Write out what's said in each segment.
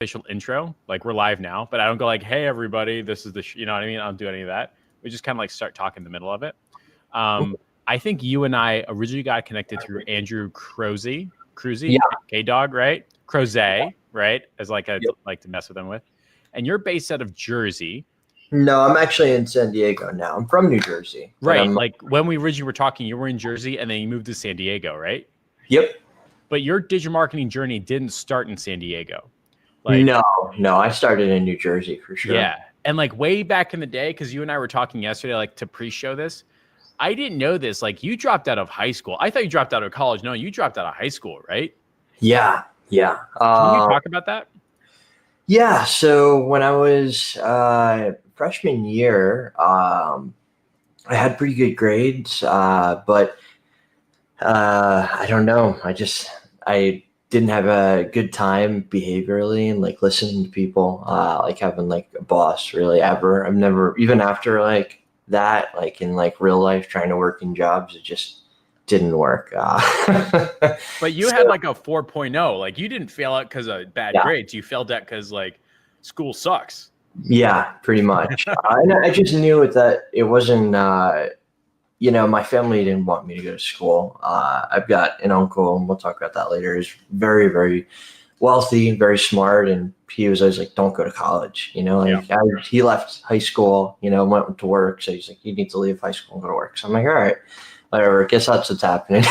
official intro. Like we're live now, but I don't go like, "Hey, everybody, this is the," you know what I mean? I don't do any of that. We just kind of like start talking in the middle of it. I think you and I originally got connected through Andrew Cruzy, Yeah. K-Dog, right? Croze, right? As like I Yep. like to mess with them with. And you're based out of Jersey. No, I'm actually in San Diego now. I'm from New Jersey. Right. Like when we originally were talking, you were in Jersey and then you moved to San Diego, right? Yep. But your digital marketing journey didn't start in San Diego. Like, no, I started in New Jersey for sure. Yeah. And like way back in the day, because you and I were talking yesterday, like to pre-show this, I didn't know this. Like you dropped out of high school. I thought you dropped out of college. No, you dropped out of high school, right? Yeah. Yeah. Can you talk about that? Yeah. So when I was freshman year, I had pretty good grades, but I don't know. I didn't have a good time behaviorally and like listening to people, like having like a boss really ever. I've never, even after like that, like in like real life, trying to work in jobs, it just didn't work. But you had like a 4.0, like you didn't fail out because of bad grades. You failed out because like school sucks. Yeah, pretty much. And I just knew that it wasn't, you know, my family didn't want me to go to school. I've got an uncle, and we'll talk about that later. He's very, very wealthy, very smart, and he was always like, "Don't go to college." You know, like he left high school, you know, went to work. So he's like, "You need to leave high school and go to work." So I'm like, "All right, whatever. I guess that's what's happening."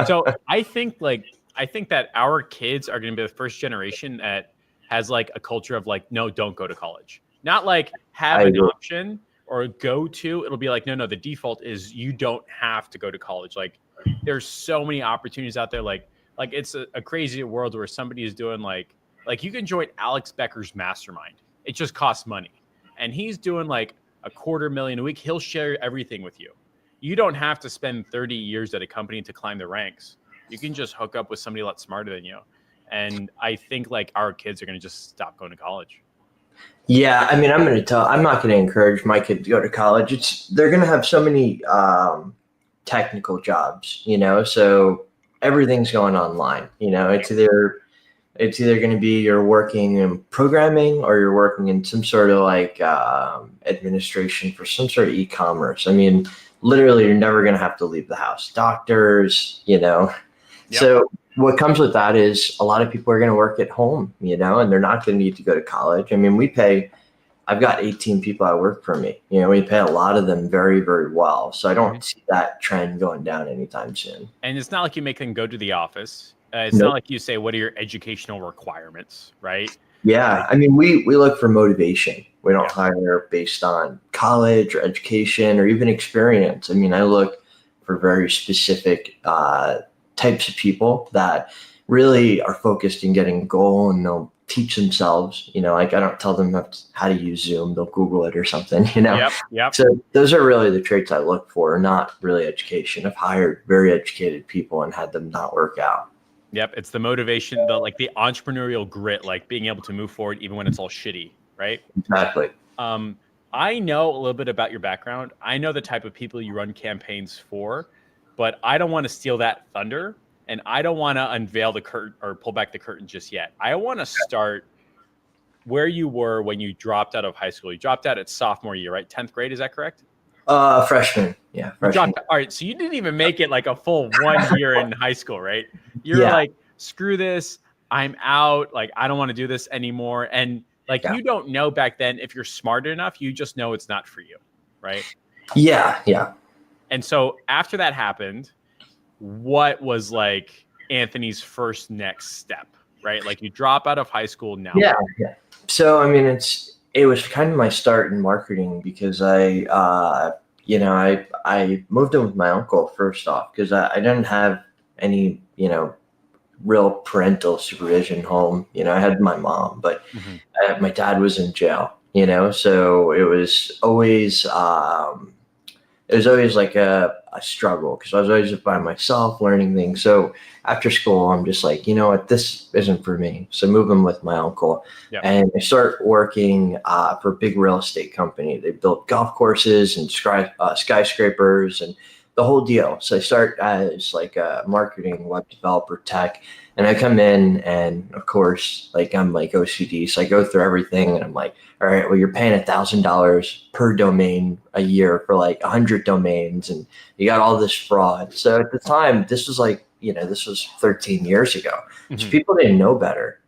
So I think that our kids are going to be the first generation that has like a culture of like, no, don't go to college. Not like have an option or go to. It'll be like, no, the default is you don't have to go to college. Like there's so many opportunities out there. Like it's a crazy world where somebody is doing like you can join Alex Becker's mastermind. It just costs money. And he's doing like $250,000 a week. He'll share everything with you. You don't have to spend 30 years at a company to climb the ranks. You can just hook up with somebody a lot smarter than you. And I think like our kids are going to just stop going to college. Yeah, I mean, I'm not going to encourage my kid to go to college. They're going to have so many technical jobs, you know, so everything's going online. You know, it's either going to be you're working in programming or you're working in some sort of like administration for some sort of e-commerce. I mean, literally, you're never going to have to leave the house. Doctors, you know, so. What comes with that is a lot of people are going to work at home, you know, and they're not going to need to go to college. I mean, I've got 18 people that work for me. You know, we pay a lot of them very, very well. So I don't see that trend going down anytime soon. And it's not like you make them go to the office. It's not like you say, what are your educational requirements, right? Yeah. I mean, we look for motivation. We don't hire based on college or education or even experience. I mean, I look for very specific types of people that really are focused in getting a goal, and they'll teach themselves, you know, like I don't tell them how to use Zoom, they'll Google it or something, you know? Yep. So those are really the traits I look for, not really education. I've hired very educated people and had them not work out. Yep. It's the motivation, the entrepreneurial grit, like being able to move forward even when it's all shitty, right? Exactly. I know a little bit about your background. I know the type of people you run campaigns for, but I don't want to steal that thunder, and I don't want to unveil the curtain or pull back the curtain just yet. I want to start where you were when you dropped out of high school. You dropped out at sophomore year, right? 10th grade, is that correct? Freshman. Yeah, freshman. All right, so you didn't even make it like a full 1 year in high school, right? You're like, screw this, I'm out. Like, I don't want to do this anymore. And like, you don't know back then if you're smart enough, you just know it's not for you, right? Yeah. And so after that happened, what was like Anthony's first next step, right? Like you drop out of high school now. Yeah. So, I mean, it was kind of my start in marketing because I moved in with my uncle first off because I didn't have any, you know, real parental supervision home. You know, I had my mom, but my dad was in jail, you know, so it was always like a struggle because I was always by myself learning things. So after school, I'm just like, you know what, this isn't for me. So moving with my uncle and I start working for a big real estate company. They built golf courses and skyscrapers and the whole deal. So I start as like a marketing web developer tech. And I come in, and of course, like I'm like OCD, so I go through everything, and I'm like, all right, well, you're paying $1,000 per domain a year for like 100 domains, and you got all this fraud. So at the time, this was like, this was 13 years ago. So people didn't know better,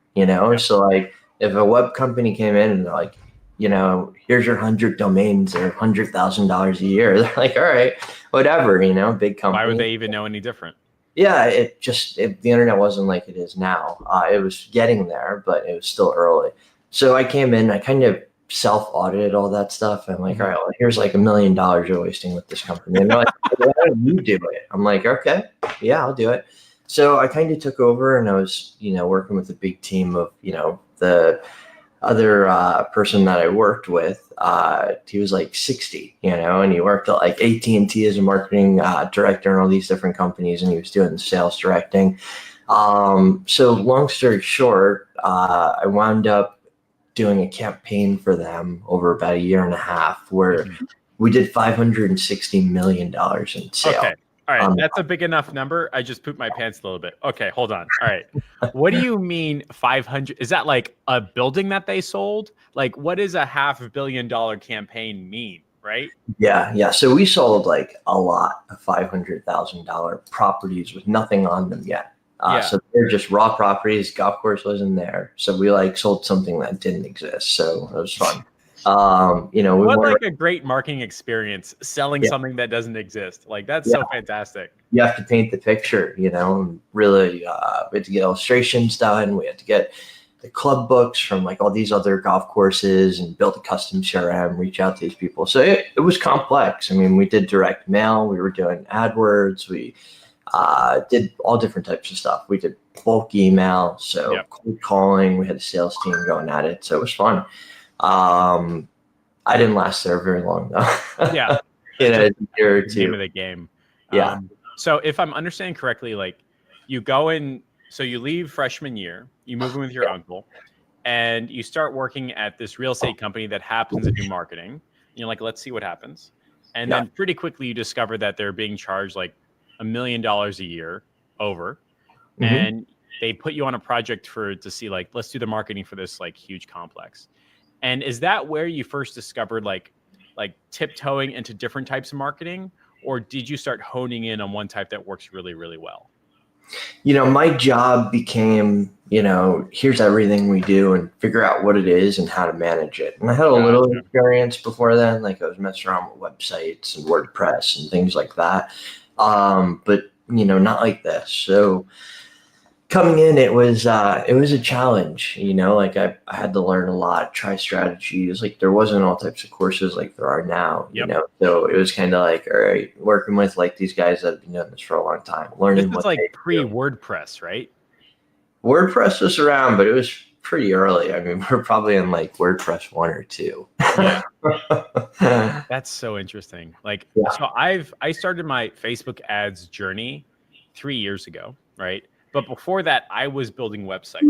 So like, if a web company came in and they're like, here's your 100 domains or $100,000 a year, they're like, all right, whatever, big company. Why would they even know any different? Yeah, the internet wasn't like it is now. It was getting there, but it was still early. So I came in, I kind of self-audited all that stuff. I'm like, all right, well, here's like $1 million you're wasting with this company. And they're like, why don't you do it? I'm like, okay, yeah, I'll do it. So I kind of took over, and I was, working with a big team of, the other person that I worked with. He was like 60, and he worked at like AT&T as a marketing director and all these different companies, and he was doing the sales directing. So long story short, I wound up doing a campaign for them over about a year and a half where we did $560 million in sales. Okay. All right. That's a big enough number. I just pooped my pants a little bit. Okay. Hold on. All right. What do you mean 500? Is that like a building that they sold? Like, what does a $500 million campaign mean? Right. Yeah. Yeah. So we sold like a lot of $500,000 properties with nothing on them yet. So they're just raw properties. Golf course wasn't there. So we like sold something that didn't exist. So it was fun. What like a great marketing experience selling something that doesn't exist. Like that's so fantastic. You have to paint the picture, and really we had to get illustrations done. We had to get the club books from like all these other golf courses and build a custom CRM, reach out to these people. So it was complex. I mean, we did direct mail. We were doing AdWords. We did all different types of stuff. We did bulk email, so cold calling. We had a sales team going at it, so it was fun. I didn't last there very long though. Yeah, a year or two. Name of the game. Yeah. So if I'm understanding correctly, like you go in, so you leave freshman year, you move in with your uncle, and you start working at this real estate company that happens to do marketing. And you're like, let's see what happens. And then pretty quickly you discover that they're being charged like $1 million a year over. And they put you on a project to see like, let's do the marketing for this like huge complex. And is that where you first discovered like tiptoeing into different types of marketing, or did you start honing in on one type that works really, really well? My job became, here's everything we do and figure out what it is and how to manage it. And I had a little experience before then, like I was messing around with websites and WordPress and things like that. But not like this. So coming in, it was a challenge, like I had to learn a lot, try strategies. Like there wasn't all types of courses like there are now, so it was kind of like, all right, working with like these guys that have been doing this for a long time, learning. This is like pre-WordPress, right? WordPress was around, but it was pretty early. I mean, we're probably in like WordPress 1 or 2. That's so interesting. So I started my Facebook ads journey 3 years ago, right? But before that, I was building websites.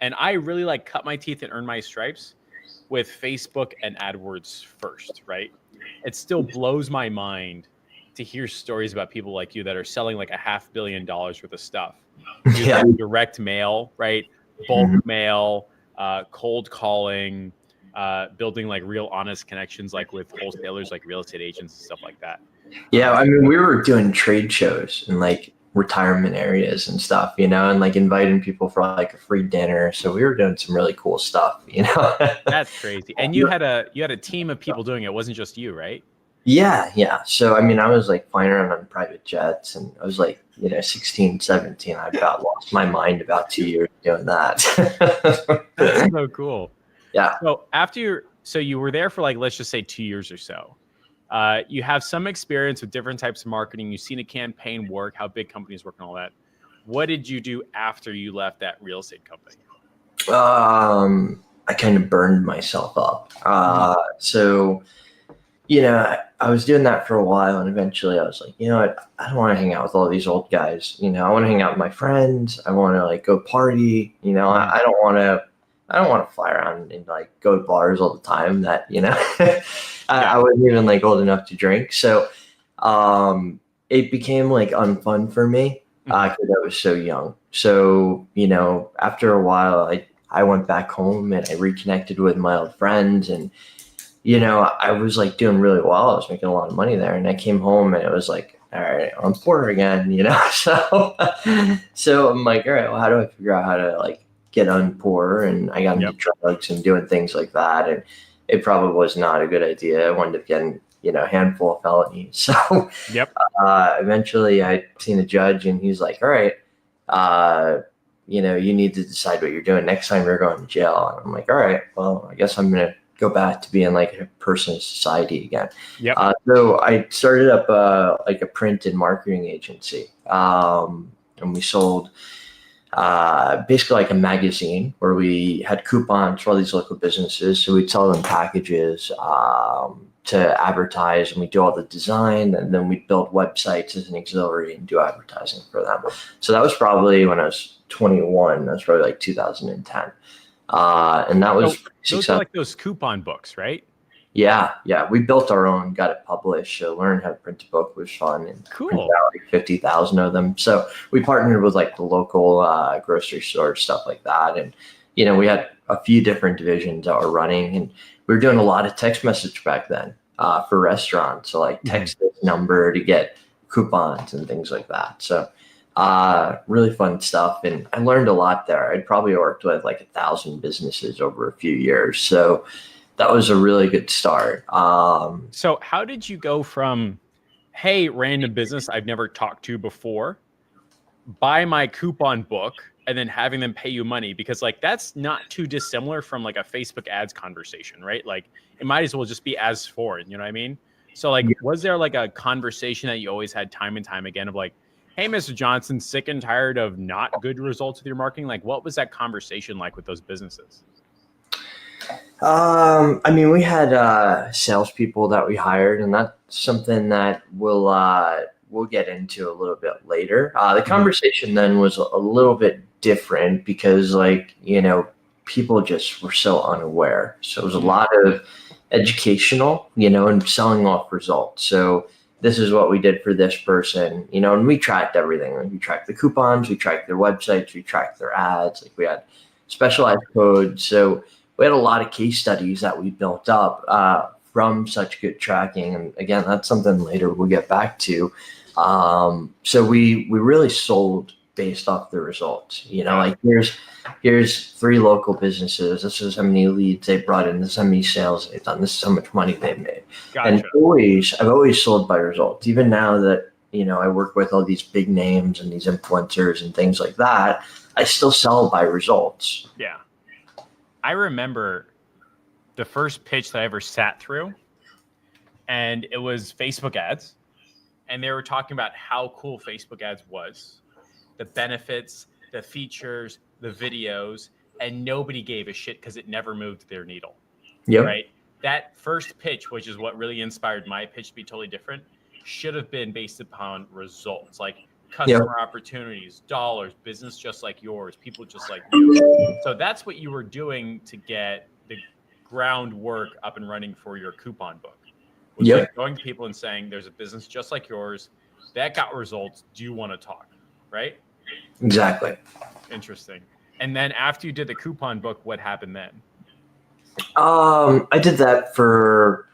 And I really cut my teeth and earned my stripes with Facebook and AdWords first, right? It still blows my mind to hear stories about people like you that are selling like $500 million worth of stuff. Direct mail, right? Bulk mail, cold calling, building like real honest connections like with wholesalers, like real estate agents and stuff like that. Yeah, I mean, we were doing trade shows and like retirement areas and stuff, and like inviting people for like a free dinner. So we were doing some really cool stuff, That's crazy. And you had a team of people doing it. It wasn't just you, right? Yeah. So I mean, I was like flying around on private jets, and I was like, 16, 17. I about lost my mind about 2 years doing that. That's so cool. Yeah. So you were there for like, let's just say 2 years or so. You have some experience with different types of marketing. You've seen a campaign work, how big companies work and all that. What did you do after you left that real estate company? I kind of burned myself up. So, I was doing that for a while, and eventually I was like, what? I don't want to hang out with all these old guys. I want to hang out with my friends. I want to like go party. I don't want to fly around and like go to bars all the time. That I wasn't even like old enough to drink. So it became like unfun for me. because I was so young. So, after a while, I went back home and I reconnected with my old friends, and I was like doing really well. I was making a lot of money there, and I came home and it was like, all right, I'm poor again, So I'm like, all right, well, how do I figure out how to like get unpoor? And I got into drugs and doing things like that, and it probably was not a good idea. I wound up getting a handful of felonies. So eventually, I seen a judge, and he's like, all right, you need to decide what you're doing next time you're going to jail. And I'm like, all right, well, I guess I'm gonna go back to being like a person in society again. So I started up like a print and marketing agency, and we sold basically like a magazine where we had coupons for all these local businesses. So we'd sell them packages to advertise, and we do all the design, and then we build websites as an auxiliary and do advertising for them. So that was probably when I was 21. That was probably like 2010. And that was those are like those coupon books, right? Yeah. We built our own, got it published. So learning how to print a book was fun, and cool. Out like 50,000 of them. So we partnered with like the local grocery store, stuff like that. And we had a few different divisions that were running, and we were doing a lot of text message back then for restaurants. So like text this number to get coupons and things like that. So really fun stuff. And I learned a lot there. I'd probably worked with like 1,000 businesses over a few years. So that was a really good start. So how did you go from, hey, random business I've never talked to before, buy my coupon book, and then having them pay you money? Because like, that's not too dissimilar from like a Facebook ads conversation, right? Like it might as well just be as foreign, you know what I mean? So like, was there like a conversation that you always had time and time again of like, hey, Mr. Johnson, sick and tired of not good results with your marketing? Like, what was that conversation like with those businesses? We had salespeople that we hired, and that's something that we'll get into a little bit later. The conversation then was a little bit different because, people just were so unaware. So it was a lot of educational, and selling off results. So this is what we did for this person, and we tracked everything. We tracked the coupons, we tracked their websites, we tracked their ads. Like we had specialized codes. So we had a lot of case studies that we built up from such good tracking. And again, that's something later we'll get back to. So we really sold based off the results. Like here's 3 local businesses. This is how many leads they brought in. This is how many sales they've done. This is how much money they've made. Gotcha. And I've always sold by results. Even now that, I work with all these big names and these influencers and things like that, I still sell by results. Yeah. I remember the first pitch that I ever sat through, and it was Facebook ads. And they were talking about how cool Facebook ads was, the benefits, the features, the videos, and nobody gave a shit because it never moved their needle. Yep. Right? That first pitch, which is what really inspired my pitch to be totally different, should have been based upon results, like customer opportunities, dollars, business just like yours, people just like you. So that's what you were doing to get the groundwork up and running for your coupon book. Was like going to people and saying, there's a business just like yours that got results. Do you want to talk? Right? Exactly. Interesting. And then after you did the coupon book, what happened then? I did that for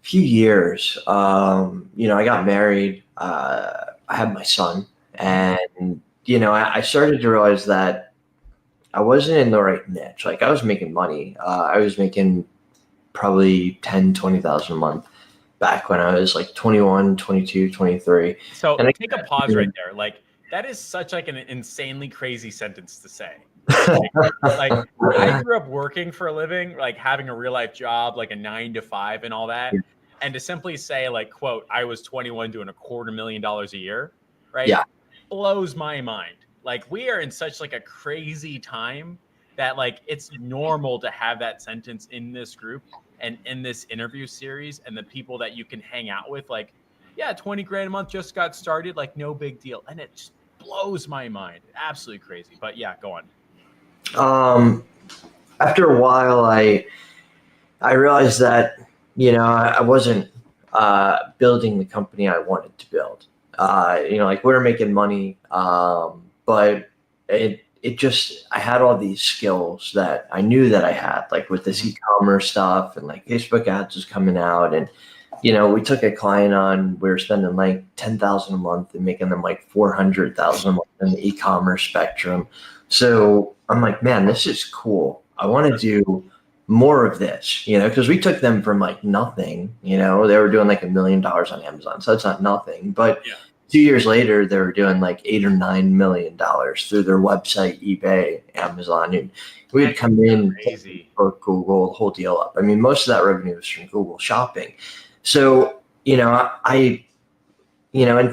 a few years. I got married. I had my son, and I started to realize that I wasn't in the right niche. Like I was making money. I was making probably 10, 20,000 a month back when I was like 21, 22, 23. So and take a pause right there. Like that is such like an insanely crazy sentence to say. Like I grew up working for a living, like having a real life job, like a 9 to 5 and all that. Yeah. And to simply say like, quote, I was 21 doing $250,000 a year, right? Yeah. Blows my mind. Like we are in such like a crazy time that like it's normal to have that sentence in this group and in this interview series, and the people that you can hang out with, like, yeah, 20 grand a month just got started, like no big deal. And it just blows my mind. Absolutely crazy. But yeah, go on. After a while, I realized that, I wasn't building the company I wanted to build. like we were making money, but it just, I had all these skills that I knew that I had, like with this e-commerce stuff, and like Facebook ads was coming out, and we took a client on, we were spending like 10,000 a month and making them like 400,000 a month in the e-commerce spectrum. So I'm like, man, this is cool. I want to do more of this, because we took them from like nothing, they were doing like $1 million on Amazon. So that's not nothing, but 2 years later, they were doing like $8 or $9 million through their website, eBay, Amazon. And we'd come in for Google, the whole deal up. I mean, most of that revenue was from Google Shopping. So, and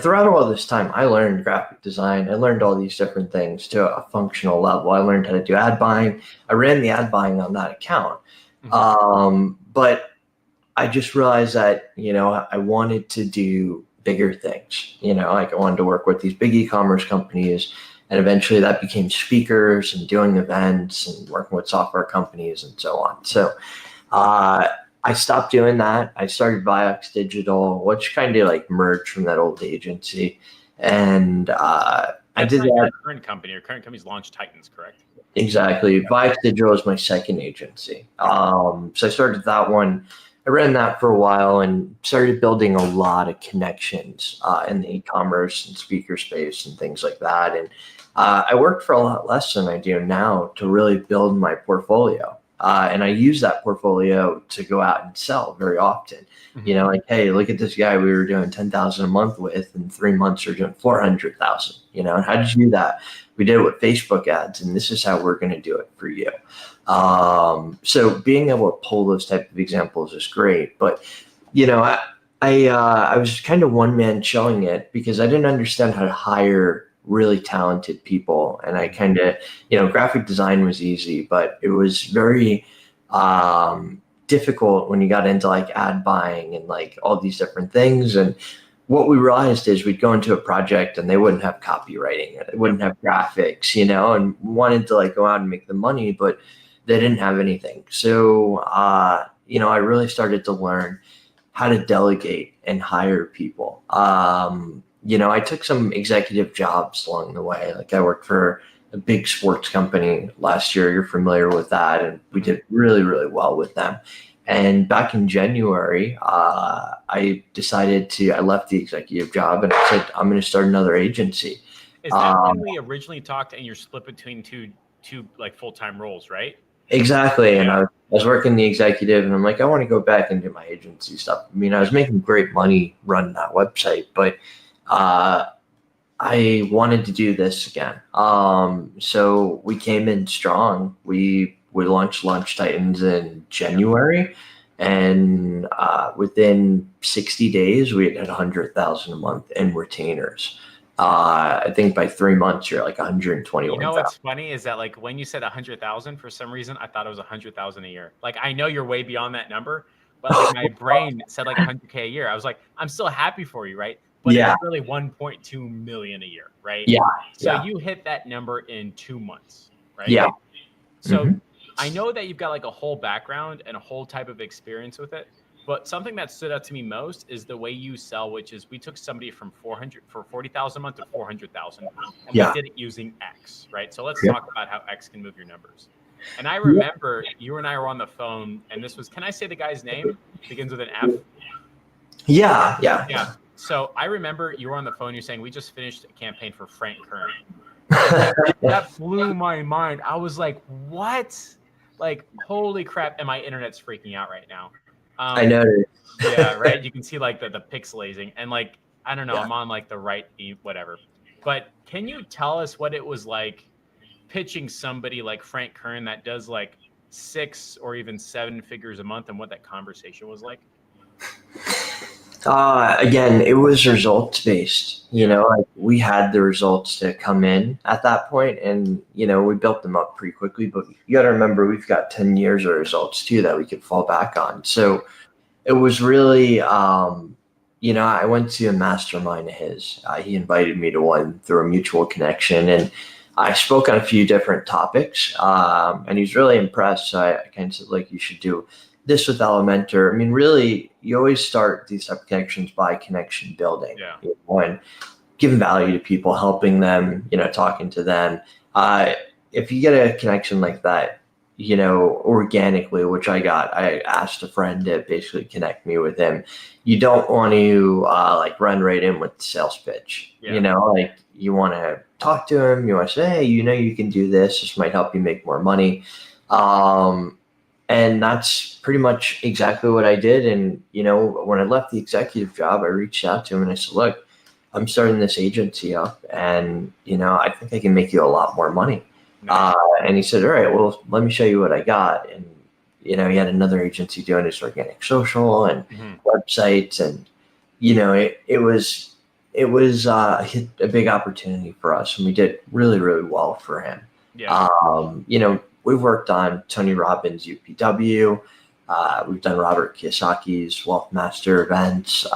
throughout all this time, I learned graphic design. I learned all these different things to a functional level. I learned how to do ad buying. I ran the ad buying on that account. But I just realized that, I wanted to do bigger things, like I wanted to work with these big e-commerce companies, and eventually that became speakers and doing events and working with software companies and so on. So I stopped doing that. I started Vioxx Digital, which kind of like merged from that old agency. And I did that. Your current company. Your current company's Launch Titans, correct? Exactly. Vioxx Digital is my second agency. So I started that one. I ran that for a while and started building a lot of connections in the e-commerce and speaker space and things like that. And I worked for a lot less than I do now to really build my portfolio. And I use that portfolio to go out and sell very often. Like, hey, look at this guy we were doing 10,000 a month with, in 3 months we're doing 400,000. And how did you do that? We did it with Facebook ads, and this is how we're going to do it for you. So being able to pull those type of examples is great. But I was kind of one man showing it because I didn't understand how to hire really talented people. And I kind of, graphic design was easy, but it was very difficult when you got into like ad buying and like all these different things. And what we realized is we'd go into a project and they wouldn't have copywriting, they wouldn't have graphics, and wanted to like go out and make the money, but they didn't have anything. So, I really started to learn how to delegate and hire people. I took some executive jobs along the way. Like I worked for a big sports company last year. You're familiar with that. And we did really, really well with them. And back in January, I left the executive job and I said, I'm going to start another agency. Is that when we originally talked and you're split between two like full-time roles, right? Exactly. And I was working the executive and I'm like, I want to go back and do my agency stuff. I mean, I was making great money running that website, but I wanted to do this again. So we came in strong. We launched Launch Titans in January, and within 60 days, we had 100,000 a month in retainers. I think by 3 months, you're like 121,000. What's funny is that like when you said 100,000, for some reason, I thought it was 100,000 a year. Like I know you're way beyond that number, but like my brain said like 100K a year. I was like, I'm still happy for you, right? But it's really 1.2 million a year, right? Yeah. So you hit that number in 2 months, right? Yeah. So I know that you've got like a whole background and a whole type of experience with it, but something that stood out to me most is the way you sell, which is we took somebody from 40,000 a month to 400,000, and we did it using X, right? So let's talk about how X can move your numbers. And I remember you and I were on the phone, and this was, can I say the guy's name? It begins with an F. Yeah. So I remember you were on the phone, you're saying, we just finished a campaign for Frank Kern. That blew my mind. I was like, what? Like, holy crap. And my internet's freaking out right now. I noticed. Yeah, right. You can see like the pixelating and like, I don't know, I'm on like the right, whatever. But can you tell us what it was like pitching somebody like Frank Kern that does like 6 or even 7 figures a month and what that conversation was like? Again, it was results based. Like we had the results to come in at that point, and we built them up pretty quickly. But you got to remember, we've got 10 years of results too that we could fall back on. So it was really, I went to a mastermind of his. He invited me to one through a mutual connection, and I spoke on a few different topics. And he's really impressed. So I kind of said, like, you should do this with Elementor, I mean, really, you always start these type of connections by connection building. Yeah. And giving value to people, helping them, talking to them. If you get a connection like that, organically, which I asked a friend to basically connect me with him. You don't want to run right in with the sales pitch. Yeah. Like you want to talk to him. You want to say, hey, you can do this. This might help you make more money. And that's pretty much exactly what I did. And, when I left the executive job, I reached out to him and I said, look, I'm starting this agency up and, I think I can make you a lot more money. Nice. And he said, all right, well, let me show you what I got. And, he had another agency doing his organic social and websites. And, it was a big opportunity for us. And we did really, really well for him. Yeah. We've worked on Tony Robbins' UPW. We've done Robert Kiyosaki's Wealth Master events.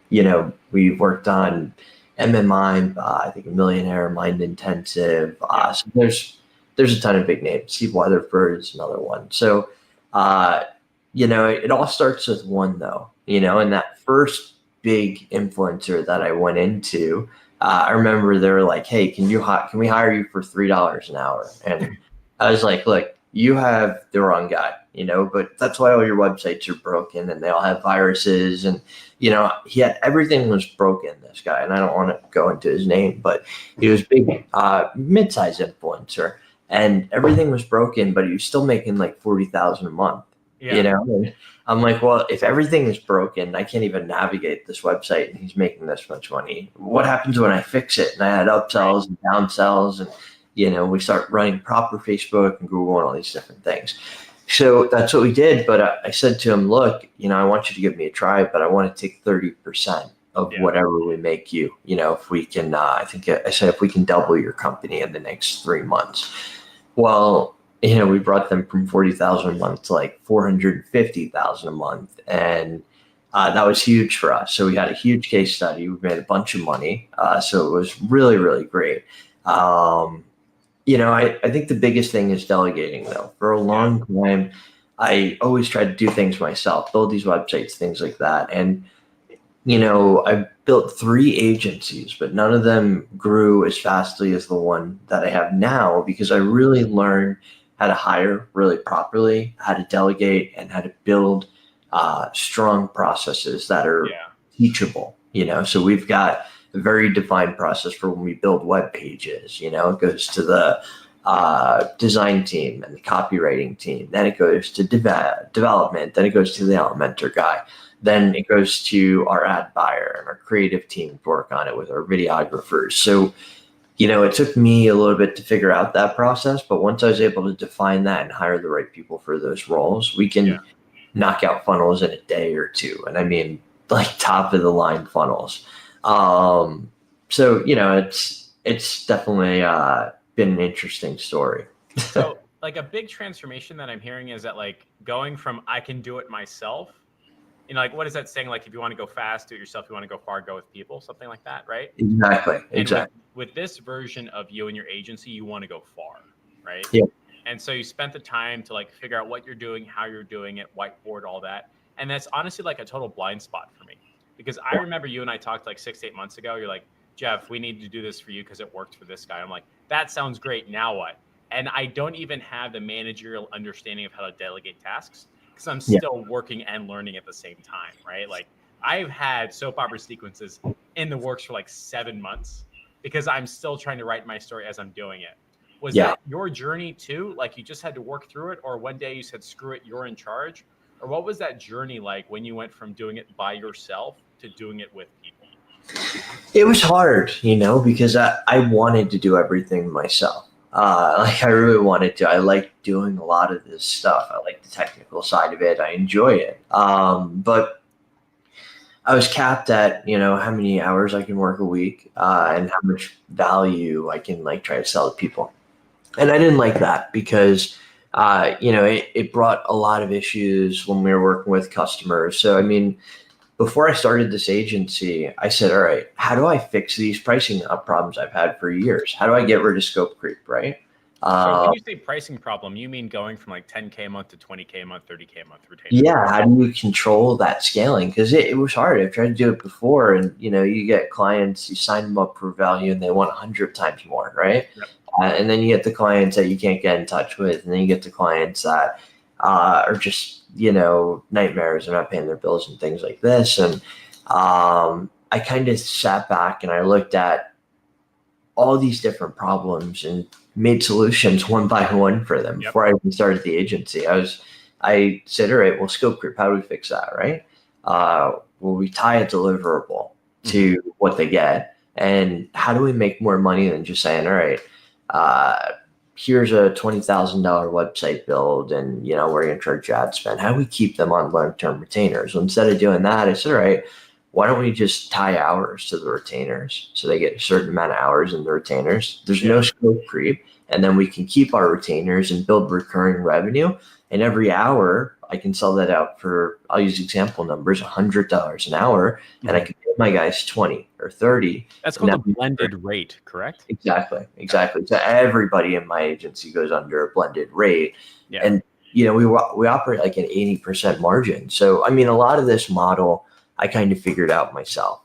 We've worked on MMI, I think a Millionaire Mind Intensive. So there's a ton of big names. Steve Weatherford is another one. So, it all starts with one though, and that first big influencer that I went into, I remember they were like, hey, can we hire you for $3 an hour? And I was like, look, you have the wrong guy, but that's why all your websites are broken and they all have viruses. And, everything was broken, this guy. And I don't want to go into his name, but he was big, mid-size influencer and everything was broken, but he was still making like $40,000 a month, And I'm like, well, if everything is broken, I can't even navigate this website and he's making this much money. What happens when I fix it? And I had upsells and downsells and, we start running proper Facebook and Google and all these different things. So that's what we did. But I said to him, look, I want you to give me a try, but I want to take 30% of whatever we make you, if we can, I said, if we can double your company in the next 3 months. Well, we brought them from 40,000 a month to like 450,000 a month. And that was huge for us. So we had a huge case study. We made a bunch of money. So it was really, really great. I think the biggest thing is delegating though. For a long time, I always tried to do things myself, build these websites, things like that. And, I built 3 agencies, but none of them grew as fastly as the one that I have now because I really learned how to hire really properly, how to delegate, and how to build strong processes that are teachable, So we've got a very defined process for when we build web pages. It goes to the design team and the copywriting team. Then it goes to development. Then it goes to the Elementor guy. Then it goes to our ad buyer and our creative team to work on it with our videographers. So, it took me a little bit to figure out that process. But once I was able to define that and hire the right people for those roles, we can knock out funnels in a day or two. And I mean, like top of the line funnels. So, it's definitely been an interesting story. So like a big transformation that I'm hearing is that like going from I can do it myself, like what is that saying? Like if you want to go fast, do it yourself. If you want to go far, go with people, something like that, right? Exactly. With this version of you and your agency, you want to go far, right? Yeah. And so you spent the time to like figure out what you're doing, how you're doing it, whiteboard, all that. And that's honestly like a total blind spot for me. Because I remember you and I talked like 6 to 8 months ago. You're like, Jeff, we need to do this for you because it worked for this guy. I'm like, that sounds great. Now what? And I don't even have the managerial understanding of how to delegate tasks because I'm still working and learning at the same time, right? Like I've had soap opera sequences in the works for like 7 months because I'm still trying to write my story as I'm doing it. Was that your journey too? Like you just had to work through it, or one day you said, screw it, you're in charge? Or what was that journey like when you went from doing it by yourself to doing it with people? It was hard, because I wanted to do everything myself. I really wanted to. I like doing a lot of this stuff. I like the technical side of it. I enjoy it. But I was capped at, how many hours I can work a week and how much value I can try to sell to people. And I didn't like that because, it brought a lot of issues when we were working with customers. So, I mean, before I started this agency, I said, all right, how do I fix these pricing problems I've had for years? How do I get rid of scope creep, right? So when you say pricing problem, you mean going from like 10K a month to 20K a month, 30K a month retainer? Yeah, how do you control that scaling? Because it was hard. I've tried to do it before, and you get clients, you sign them up for value, and they want 100 times more, right? Yep. And then you get the clients that you can't get in touch with, and then you get the clients that are just nightmares. They're not paying their bills and things like this. And I kind of sat back and I looked at all these different problems and made solutions one by one for them. Yep. Before I even started the agency. I said, all right, well, scope creep, how do we fix that, right? Well, we tie a deliverable to what they get, and how do we make more money than just saying, all right, here's a $20,000 website build, and we're going to charge ad spend. How do we keep them on long-term retainers? So instead of doing that, I said, all right, why don't we just tie hours to the retainers so they get a certain amount of hours in the retainers? There's no scope creep, and then we can keep our retainers and build recurring revenue. And every hour, I can sell that out for, I'll use example numbers, $100 an hour, and I can pay my guys 20 or 30. That's called a blended rate, correct? Exactly. So everybody in my agency goes under a blended rate. Yeah. And, we operate like an 80% margin. So, I mean, a lot of this model, I kind of figured out myself.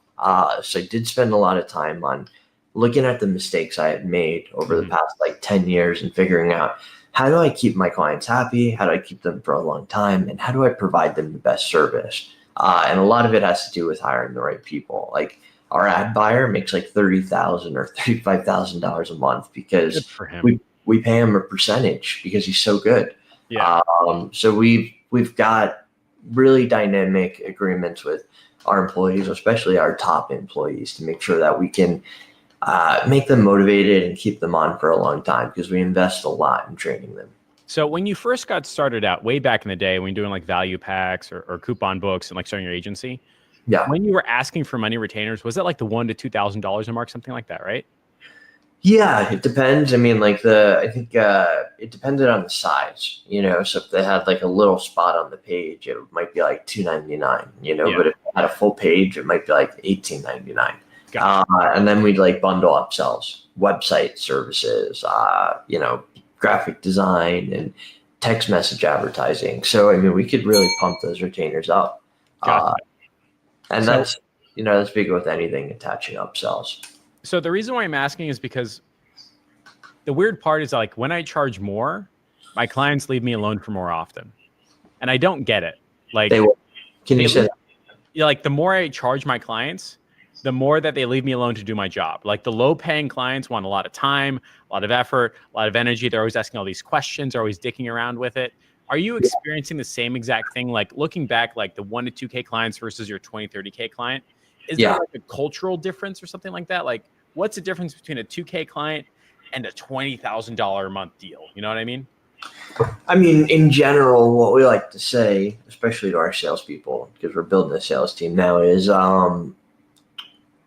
So I did spend a lot of time on looking at the mistakes I had made over the past 10 years and figuring out, how do I keep my clients happy? How do I keep them for a long time? And how do I provide them the best service? And a lot of it has to do with hiring the right people. Like our ad buyer makes like $30,000 or $35,000 a month because we pay him a percentage because he's so good. Yeah. So we've got really dynamic agreements with our employees, especially our top employees, to make sure that we can make them motivated and keep them on for a long time, because we invest a lot in training them. So when you first got started out way back in the day, when you're doing like value packs or coupon books and like starting your agency, when you were asking for money retainers, was that like the $1,000 to $2,000 a mark, something like that, right? Yeah, it depends. I mean, I think it depended on the size, so if they had like a little spot on the page, it might be like $2.99, but if they had a full page, it might be like $18.99. Gotcha. And then we'd like bundle upsells, website services, graphic design and text message advertising. So, I mean, we could really pump those retainers up. Gotcha. And that's big with anything attaching upsells. So the reason why I'm asking is because the weird part is like when I charge more, my clients leave me alone for more often. And I don't get it. Like, can you say that? Like the more I charge my clients, the more that they leave me alone to do my job. Like the low paying clients want a lot of time, a lot of effort, a lot of energy. They're always asking all these questions, they're always dicking around with it. Are you experiencing the same exact thing? Like looking back, like the 1 to 2K clients versus your 20, 30K client, is there like a cultural difference or something like that? Like what's the difference between a 2K client and a $20,000 a month deal? You know what I mean? I mean, in general, what we like to say, especially to our salespeople, because we're building a sales team now, is a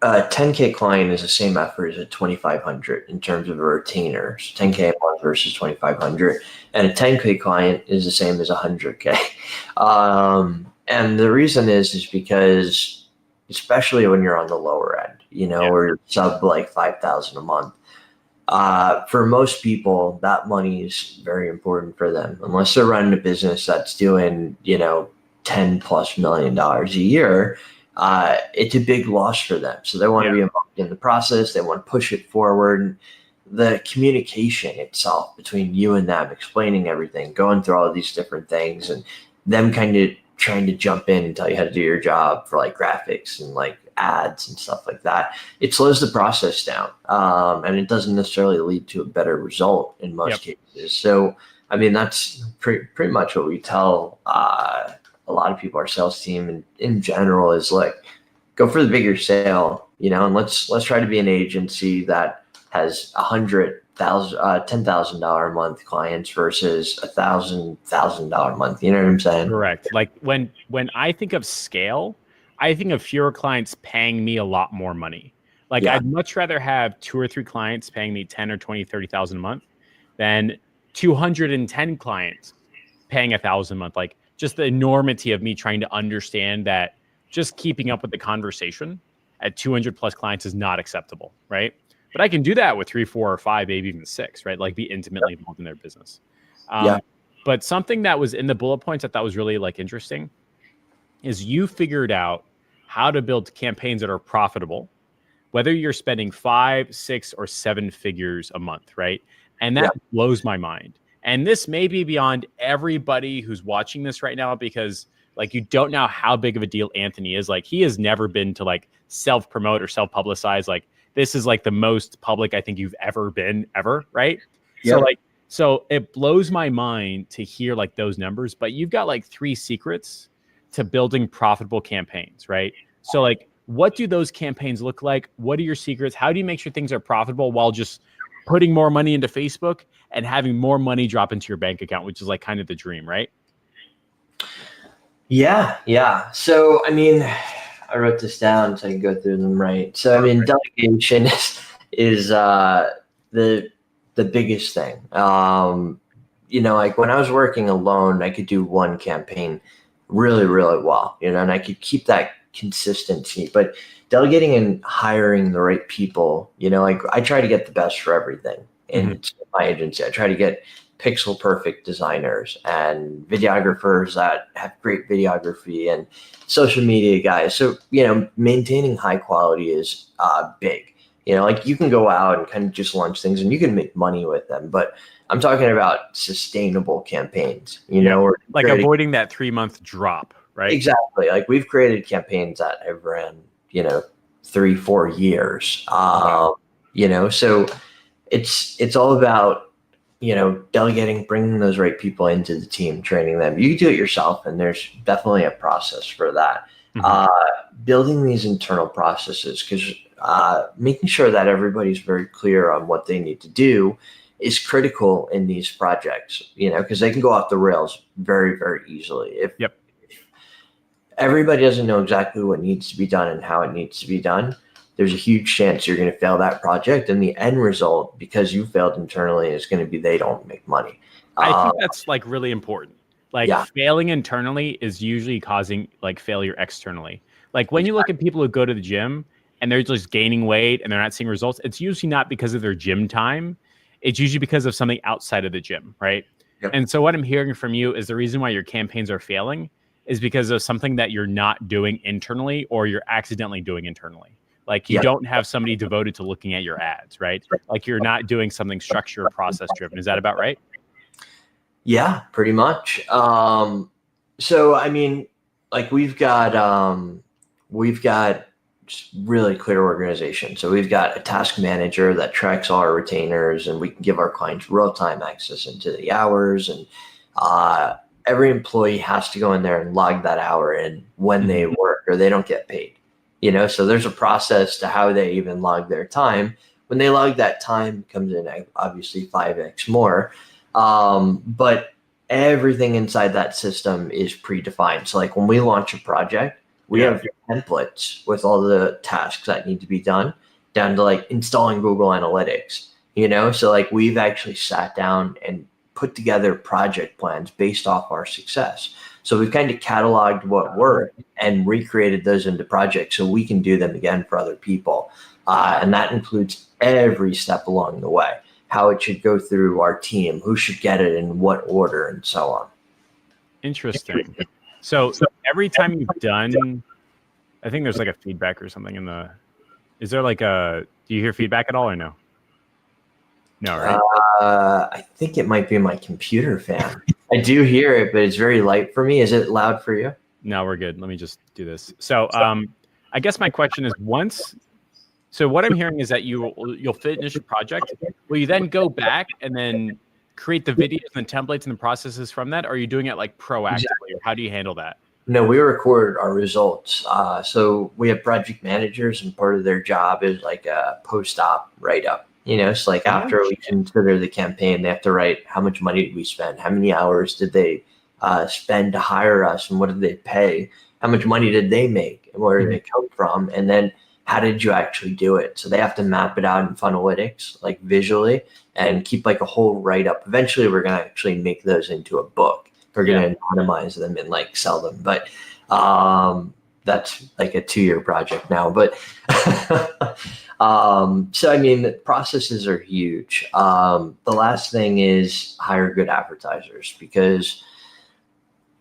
10K client is the same effort as a 2,500 in terms of a retainer. So 10K a month versus 2,500, and a 10K client is the same as 100K. And the reason is because, especially when you're on the lower end, or you're sub like 5,000 a month, for most people, that money is very important for them. Unless they're running a business that's doing, $10+ million a year, it's a big loss for them. So they want to be involved in the process. They want to push it forward. And the communication itself between you and them, explaining everything, going through all of these different things, and them kind of trying to jump in and tell you how to do your job for like graphics and like ads and stuff like that, it slows the process down. And it doesn't necessarily lead to a better result in most cases. So, I mean, that's pretty much what we tell a lot of people, our sales team, and in general, is like, go for the bigger sale, and let's try to be an agency that has $10,000 a month clients versus $1,000 a month. You know what I'm saying? Correct. Like when I think of scale, I think of fewer clients paying me a lot more money. Like I'd much rather have 2 or 3 clients paying me 10 or 20, 30,000 a month than 210 clients paying 1,000 a month. Like just the enormity of me trying to understand that just keeping up with the conversation at 200+ clients is not acceptable, right? but I can do that with 3, 4, or 5, maybe even 6, right? Like be intimately involved in their business. But something that was in the bullet points I thought was really like interesting is you figured out how to build campaigns that are profitable, whether you're spending 5, 6, or 7 figures a month, right? And that blows my mind. And this may be beyond everybody who's watching this right now, because like you don't know how big of a deal Anthony is. Like he has never been to like self-promote or self-publicize. Like this is like the most public I think you've ever been ever, right? Yep. So it blows my mind to hear like those numbers, but you've got like 3 secrets to building profitable campaigns, right? So like, what do those campaigns look like? What are your secrets? How do you make sure things are profitable while just putting more money into Facebook and having more money drop into your bank account, which is like kind of the dream, right? Yeah. So, I mean, I wrote this down so I can go through them right. So, I mean, delegation is the biggest thing. Like when I was working alone, I could do one campaign really, really well, and I could keep that consistency. But delegating and hiring the right people, like I try to get the best for everything in my agency. I try to get pixel perfect designers and videographers that have great videography and social media guys. So, maintaining high quality is big. Like you can go out and kind of just launch things and you can make money with them, but I'm talking about sustainable campaigns, or like avoiding that 3-month drop, right? Exactly. Like we've created campaigns that have ran, 3, 4 years. So it's all about, delegating, bringing those right people into the team, training them. You can do it yourself, and there's definitely a process for that. Building these internal processes, because making sure that everybody's very clear on what they need to do is critical in these projects, because they can go off the rails very, very easily. If everybody doesn't know exactly what needs to be done and how it needs to be done, there's a huge chance you're going to fail that project. And the end result, because you failed internally, is going to be they don't make money. I think that's like really important. Like failing internally is usually causing like failure externally. Like when you look at people who go to the gym and they're just gaining weight and they're not seeing results, it's usually not because of their gym time. It's usually because of something outside of the gym, right? And so what I'm hearing from you is the reason why your campaigns are failing is because of something that you're not doing internally or you're accidentally doing internally. Like you don't have somebody devoted to looking at your ads, right? Like you're not doing something structured, process driven. Is that about right? Yeah, pretty much. So, I mean, like we've got really clear organization. So we've got a task manager that tracks all our retainers, and we can give our clients real-time access into the hours. And every employee has to go in there and log that hour in when they work, or they don't get paid. So there's a process to how they even log their time. When they log that time, it comes in obviously 5x more. But everything inside that system is predefined. So like when we launch a project, we have templates with all the tasks that need to be done, down to like installing Google Analytics, So like we've actually sat down and put together project plans based off our success. So we've kind of cataloged what worked and recreated those into projects so we can do them again for other people. And that includes every step along the way, how it should go through our team, who should get it in what order, and so on. Interesting. So every time you've done, I think there's like a feedback or something is there like do you hear feedback at all or no? No, right? I think it might be my computer fan. I do hear it, but it's very light for me. Is it loud for you? No, we're good. Let me just do this. So I guess my question is so what I'm hearing is that you'll finish a project. Will you then go back and then create the videos and the templates and the processes from that? Or are you doing it like proactively, or how do you handle that? No, we record our results. So we have project managers, and part of their job is like a post-op write-up. It's like after we consider the campaign, they have to write how much money did we spend, how many hours did they spend to hire us, and what did they pay, how much money did they make, and where did it come from, and then how did you actually do it? So they have to map it out in Funalytics, like visually, and keep like a whole write-up. Eventually, we're going to actually make those into a book. We're going to anonymize them and like sell them. But that's like a 2-year project now. But so I mean, the processes are huge. The last thing is hire good advertisers, because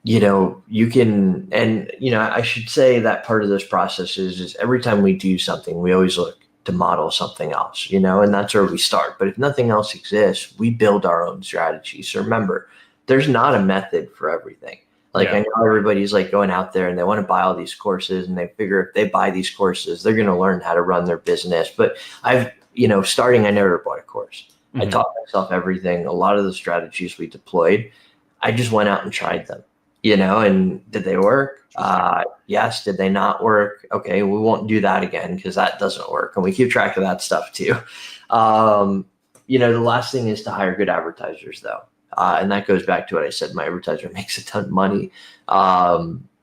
you can, and I should say that part of this process is every time we do something, we always look to model something else, and that's where we start. But if nothing else exists, we build our own strategies. So remember, there's not a method for everything. Like, I know everybody's like going out there and they want to buy all these courses, and they figure if they buy these courses, they're going to learn how to run their business. But starting, I never bought a course. Mm-hmm. I taught myself everything. A lot of the strategies we deployed, I just went out and tried them, and did they work? Yes. Did they not work? Okay, we won't do that again, because that doesn't work. And we keep track of that stuff too. The last thing is to hire good advertisers, though. And that goes back to what I said. My advertiser makes a ton of money,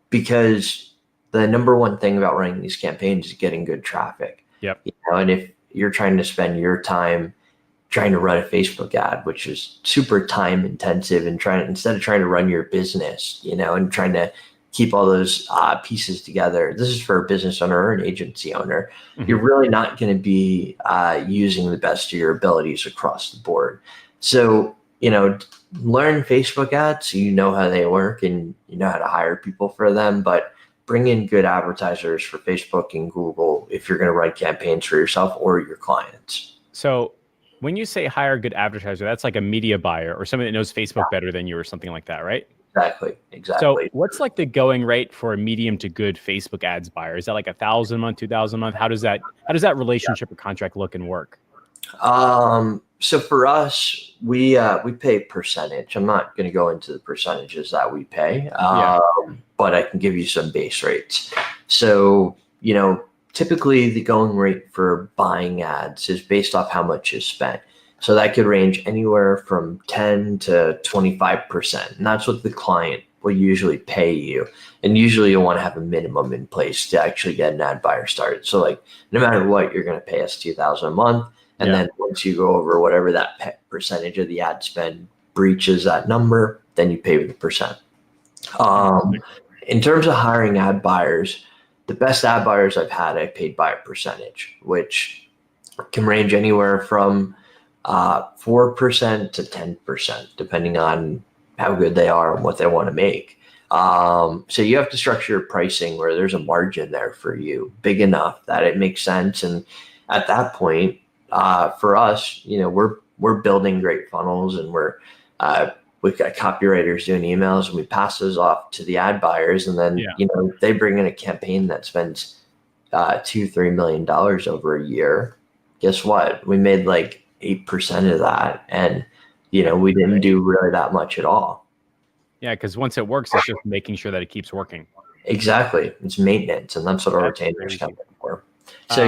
because the number one thing about running these campaigns is getting good traffic. Yep. And if you're trying to spend your time trying to run a Facebook ad, which is super time intensive, and instead of trying to run your business, and trying to keep all those pieces together, this is for a business owner or an agency owner, mm-hmm. You're really not going to be using the best of your abilities across the board. So, learn Facebook ads so you know how they work and you know how to hire people for them, but bring in good advertisers for Facebook and Google if you're going to run campaigns for yourself or your clients. So when you say hire a good advertiser, that's like a media buyer or somebody that knows Facebook better than you or something like that, right? Exactly. So what's like the going rate for a medium to good Facebook ads buyer? Is that like $1,000 a month, $2,000 a month? How does that relationship or contract look and work? So for us, we pay percentage. I'm not going to go into the percentages that we pay, but I can give you some base rates. So, typically the going rate for buying ads is based off how much is spent. So that could range anywhere from 10 to 25%. And that's what the client will usually pay you. And usually you'll want to have a minimum in place to actually get an ad buyer started. So like, no matter what, you're going to pay us $2,000 a month. And then once you go over whatever that percentage of the ad spend breaches that number, then you pay the percent. In terms of hiring ad buyers, the best ad buyers I've had, I paid by a percentage, which can range anywhere from 4% to 10%, depending on how good they are and what they want to make. So you have to structure your pricing where there's a margin there for you, big enough that it makes sense. And at that point, for us, we're building great funnels, and we've got copywriters doing emails, and we pass those off to the ad buyers, and then they bring in a campaign that spends $2-3 million over a year. Guess what? We made like 8% of that, and we didn't do really that much at all. Yeah, because once it works, it's just making sure that it keeps working. Exactly, it's maintenance, and that's what our retainers come for. So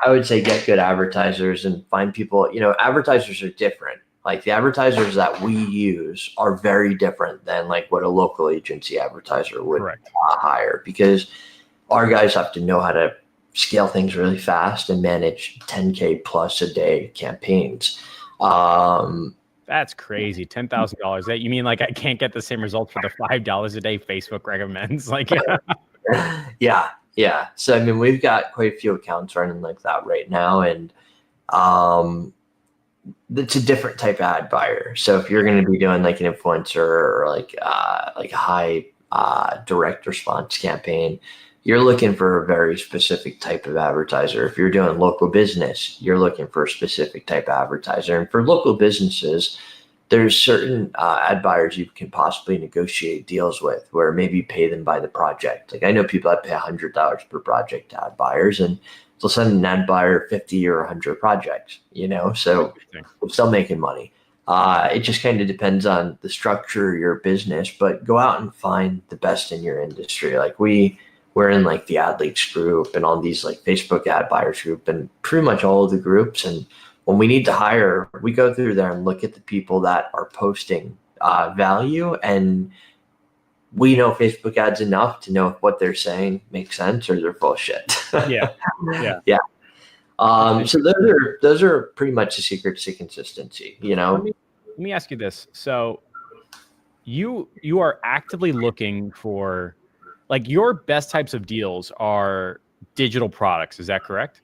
I would say get good advertisers and find people. Advertisers are different. Like the advertisers that we use are very different than like what a local agency advertiser would hire, because our guys have to know how to scale things really fast and manage 10K plus a day campaigns. That's crazy. $10,000. That you mean like I can't get the same results for the $5 a day Facebook recommends? Like, yeah. So I mean, we've got quite a few accounts running like that right now, and it's a different type of ad buyer. So if you're going to be doing like an influencer or like a high direct response campaign, you're looking for a very specific type of advertiser. If you're doing local business, you're looking for a specific type of advertiser. And for local businesses, there's certain ad buyers you can possibly negotiate deals with, where maybe pay them by the project. Like I know people that pay $100 per project to ad buyers, and they'll send an ad buyer 50 or 100 projects, so we're still making money. It just kind of depends on the structure of your business, but go out and find the best in your industry. Like we're in like the ad leaks group and all these like Facebook ad buyers group and pretty much all of the groups. And when we need to hire, we go through there and look at the people that are posting value, and we know Facebook ads enough to know if what they're saying makes sense or they're bullshit. Yeah. So those are pretty much the secrets to consistency. Let me ask you this. So you are actively looking for like your best types of deals are digital products. Is that correct?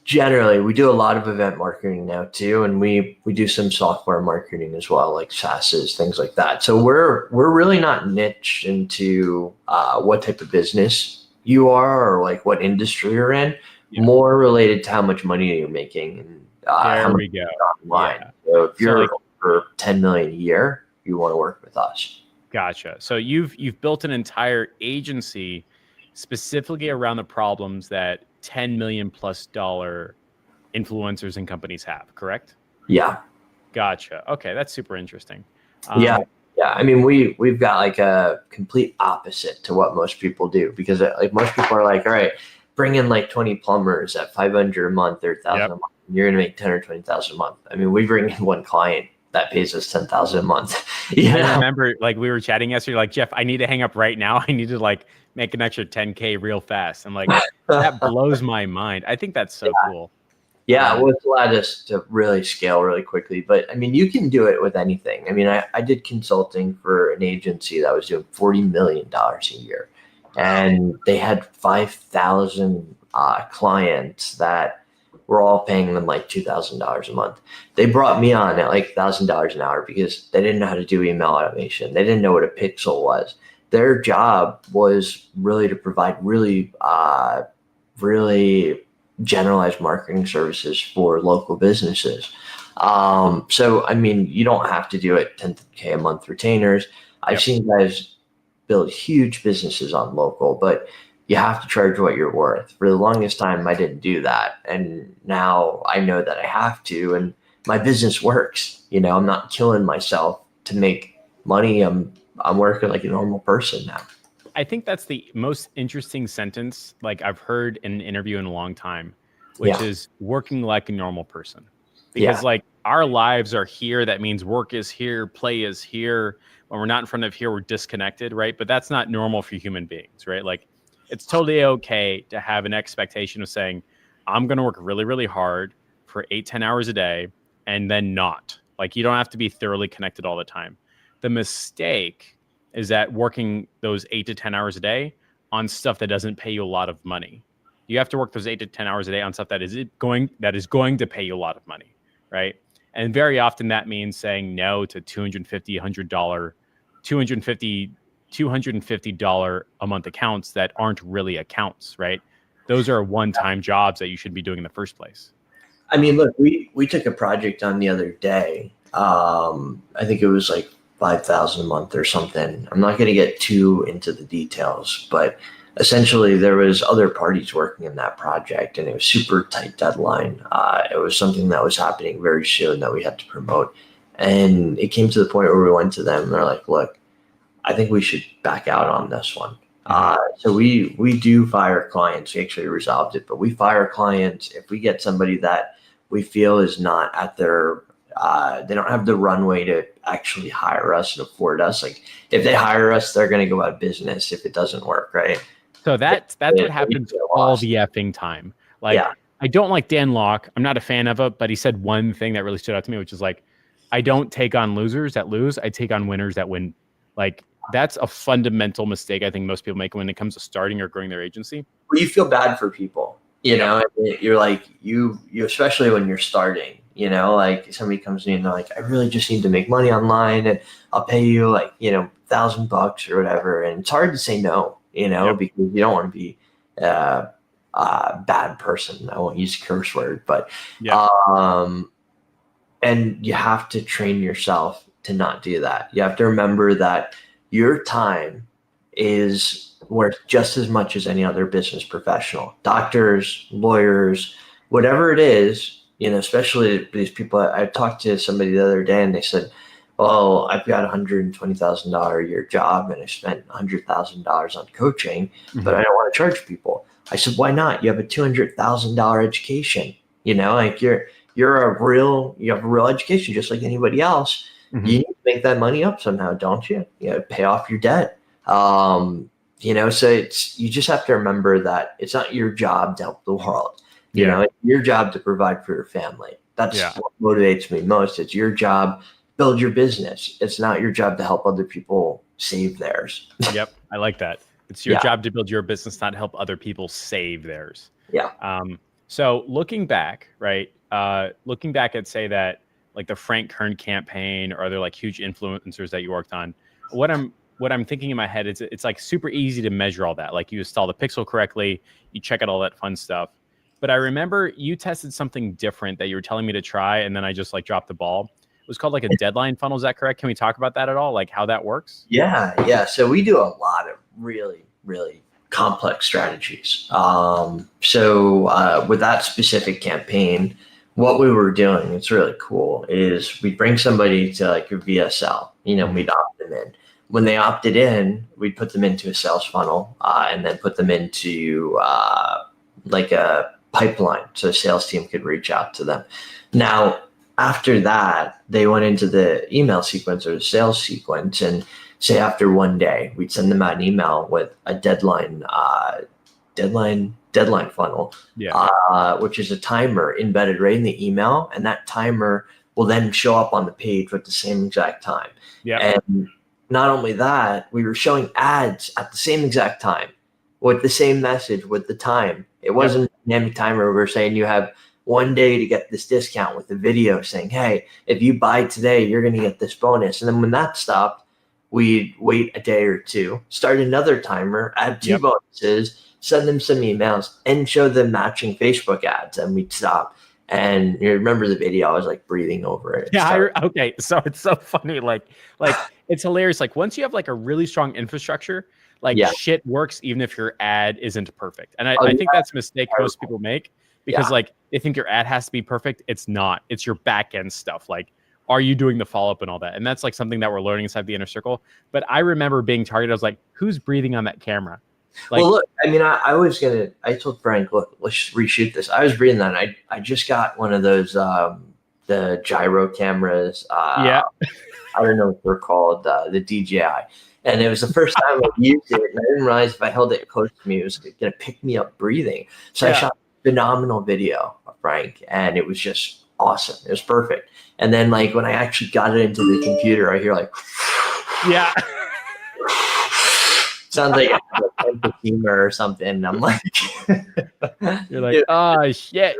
Generally, we do a lot of event marketing now too, and we do some software marketing as well, like SaaSes, things like that. So we're really not niche into what type of business you are or like what industry you're in. Yeah. More related to how much money you're making and how There much we go. online. Yeah. So if you're like, over 10 million a year, you want to work with us. Gotcha. So you've built an entire agency specifically around the problems that 10 million plus dollar influencers and companies have, correct? Yeah. Gotcha. Okay, that's super interesting. Yeah. I mean, we've got like a complete opposite to what most people do, because like most people are like, all right, bring in like 20 plumbers at 500 a month or 1,000 a month. And you're gonna make 10 or 20,000 a month. I mean, we bring in one client that pays us 10,000 a month. I remember like we were chatting yesterday, like, Jeff, I need to hang up right now. I need to like make an extra 10K real fast. And like that blows my mind. I think that's so cool. Yeah, well, it's allowed us to really scale really quickly. But I mean, you can do it with anything. I mean, I did consulting for an agency that was doing $40 million a year. And they had 5,000 clients that were all paying them like $2,000 a month. They brought me on at like $1,000 an hour because they didn't know how to do email automation. They didn't know what a pixel was. Their job was really to provide really generalized marketing services for local businesses. So, I mean, you don't have to do it 10K a month retainers. I've seen guys build huge businesses on local, but you have to charge what you're worth. For the longest time, I didn't do that. And now I know that I have to, and my business works. You know, I'm not killing myself to make money. I'm working like a normal person now. I think that's the most interesting sentence like I've heard in an interview in a long time, which is working like a normal person. Because like our lives are here. That means work is here, play is here. When we're not in front of here, we're disconnected, right? But that's not normal for human beings, right? Like it's totally okay to have an expectation of saying, I'm going to work really, really hard for 8-10 hours a day and then not. Like you don't have to be thoroughly connected all the time. The mistake is that working those 8 to 10 hours a day on stuff that doesn't pay you a lot of money. You have to work those 8 to 10 hours a day on stuff that is going to pay you a lot of money, right? And very often that means saying no to $250 a month accounts that aren't really accounts, right? Those are one-time jobs that you should be doing in the first place. I mean, look, we took a project on the other day. I think it was like 5,000 a month or something. I'm not going to get too into the details, but essentially there was other parties working in that project and it was super tight deadline. It was something that was happening very soon that we had to promote. And it came to the point where we went to them and they're like, look, I think we should back out on this one. So we do fire clients. We actually resolved it, but we fire clients if we get somebody that we feel is not at their they don't have the runway to actually hire us and afford us. Like if they hire us, they're going to go out of business if it doesn't work, right? So that's what happens all the effing time. Like I don't like Dan Lok. I'm not a fan of it, but he said one thing that really stood out to me, which is like, I don't take on losers that lose. I take on winners that win. Like that's a fundamental mistake I think most people make when it comes to starting or growing their agency. Well, you feel bad for people, you know, you're like, you especially when you're starting, you know, like somebody comes in and they're like, I really just need to make money online and I'll pay you like, you know, $1,000 or whatever. And it's hard to say no, you know, because you don't want to be a bad person. I won't use a curse word, but, and you have to train yourself to not do that. You have to remember that your time is worth just as much as any other business professional, doctors, lawyers, whatever it is, you know, especially these people. I talked to somebody the other day and they said, well, I've got $120,000 a year job and I spent $100,000 on coaching, but I don't want to charge people. I said, why not? You have a $200,000 education, you know, like you have a real education just like anybody else. You need to make that money up somehow, don't you? You know, pay off your debt. You know, so you just have to remember that it's not your job to help the world. You know, it's your job to provide for your family. That's what motivates me most. It's your job, build your business. It's not your job to help other people save theirs. Yep. I like that. It's your Yeah. job to build your business, not help other people save theirs. Yeah. So looking back, right? Looking back at say that like the Frank Kern campaign or other like huge influencers that you worked on, what I'm thinking in my head is it's like super easy to measure all that. Like you install the pixel correctly, you check out all that fun stuff. But I remember you tested something different that you were telling me to try, and then I just like dropped the ball. It was called like a deadline funnel. Is that correct? Can we talk about that at all? Like how that works? Yeah. So we do a lot of really, really complex strategies. With that specific campaign, what we were doing, it's really cool, is we bring somebody to like a VSL, we'd opt them in. When they opted in, we'd put them into a sales funnel and then put them into like a pipeline so the sales team could reach out to them. Now, after that, they went into the email sequence or the sales sequence, and say after one day, we'd send them out an email with a deadline funnel, which is a timer embedded right in the email, and that timer will then show up on the page with the same exact time. Yeah. And not only that, we were showing ads at the same exact time with the same message with the time. It wasn't a dynamic timer. We were saying you have 1 day to get this discount with the video saying, hey, if you buy today, you're going to get this bonus. And then when that stopped, we'd wait a day or two, start another timer, add two bonuses, send them some emails, and show them matching Facebook ads. And we'd stop. And you remember the video, I was like breathing over it. Yeah. Okay. So it's so funny. Like it's hilarious. Like once you have like a really strong infrastructure, like shit works even if your ad isn't perfect. And I think that's a mistake most people make because like they think your ad has to be perfect. It's not. It's your back end stuff. Like, are you doing the follow-up and all that? And that's like something that we're learning inside the inner circle. But I remember being targeted. I was like, who's breathing on that camera? Like, well, look, I mean, I told Frank, look, let's reshoot this. I was breathing that. I just got one of those, the gyro cameras. I don't know what they're called, the DJI. And it was the first time I used it, and I didn't realize if I held it close to me, it was going to pick me up breathing. So I shot a phenomenal video of Frank, and it was just awesome. It was perfect. And then, like, when I actually got it into the computer, I hear, like, sounds like an emphysema or something. And I'm like, you're like, oh, shit.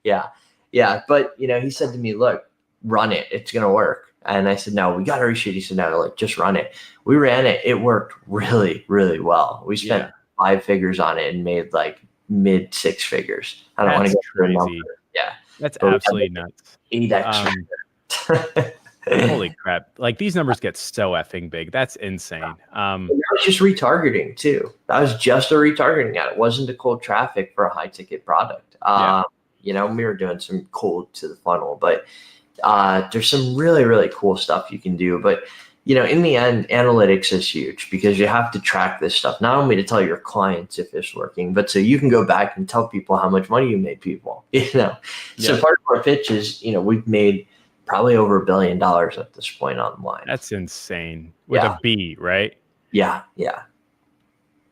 Yeah. But, he said to me, look, run it. It's going to work. And I said, no, we got to reshoot. He said, no, like, just run it. We ran it. It worked really, really well. We spent 5 figures on it and made like mid 6 figures. I don't want to get crazy. Yeah. That's absolutely nuts. 8x. Holy crap. Like these numbers get so effing big. That's insane. That was just retargeting too. That was just a retargeting ad. It wasn't a cold traffic for a high ticket product. We were doing some cold to the funnel, but there's some really, really cool stuff you can do. But, in the end, analytics is huge because you have to track this stuff, not only to tell your clients if it's working, but so you can go back and tell people how much money you made people, So part of our pitch is, we've made probably over $1 billion at this point online. That's insane. With a B, right? Yeah.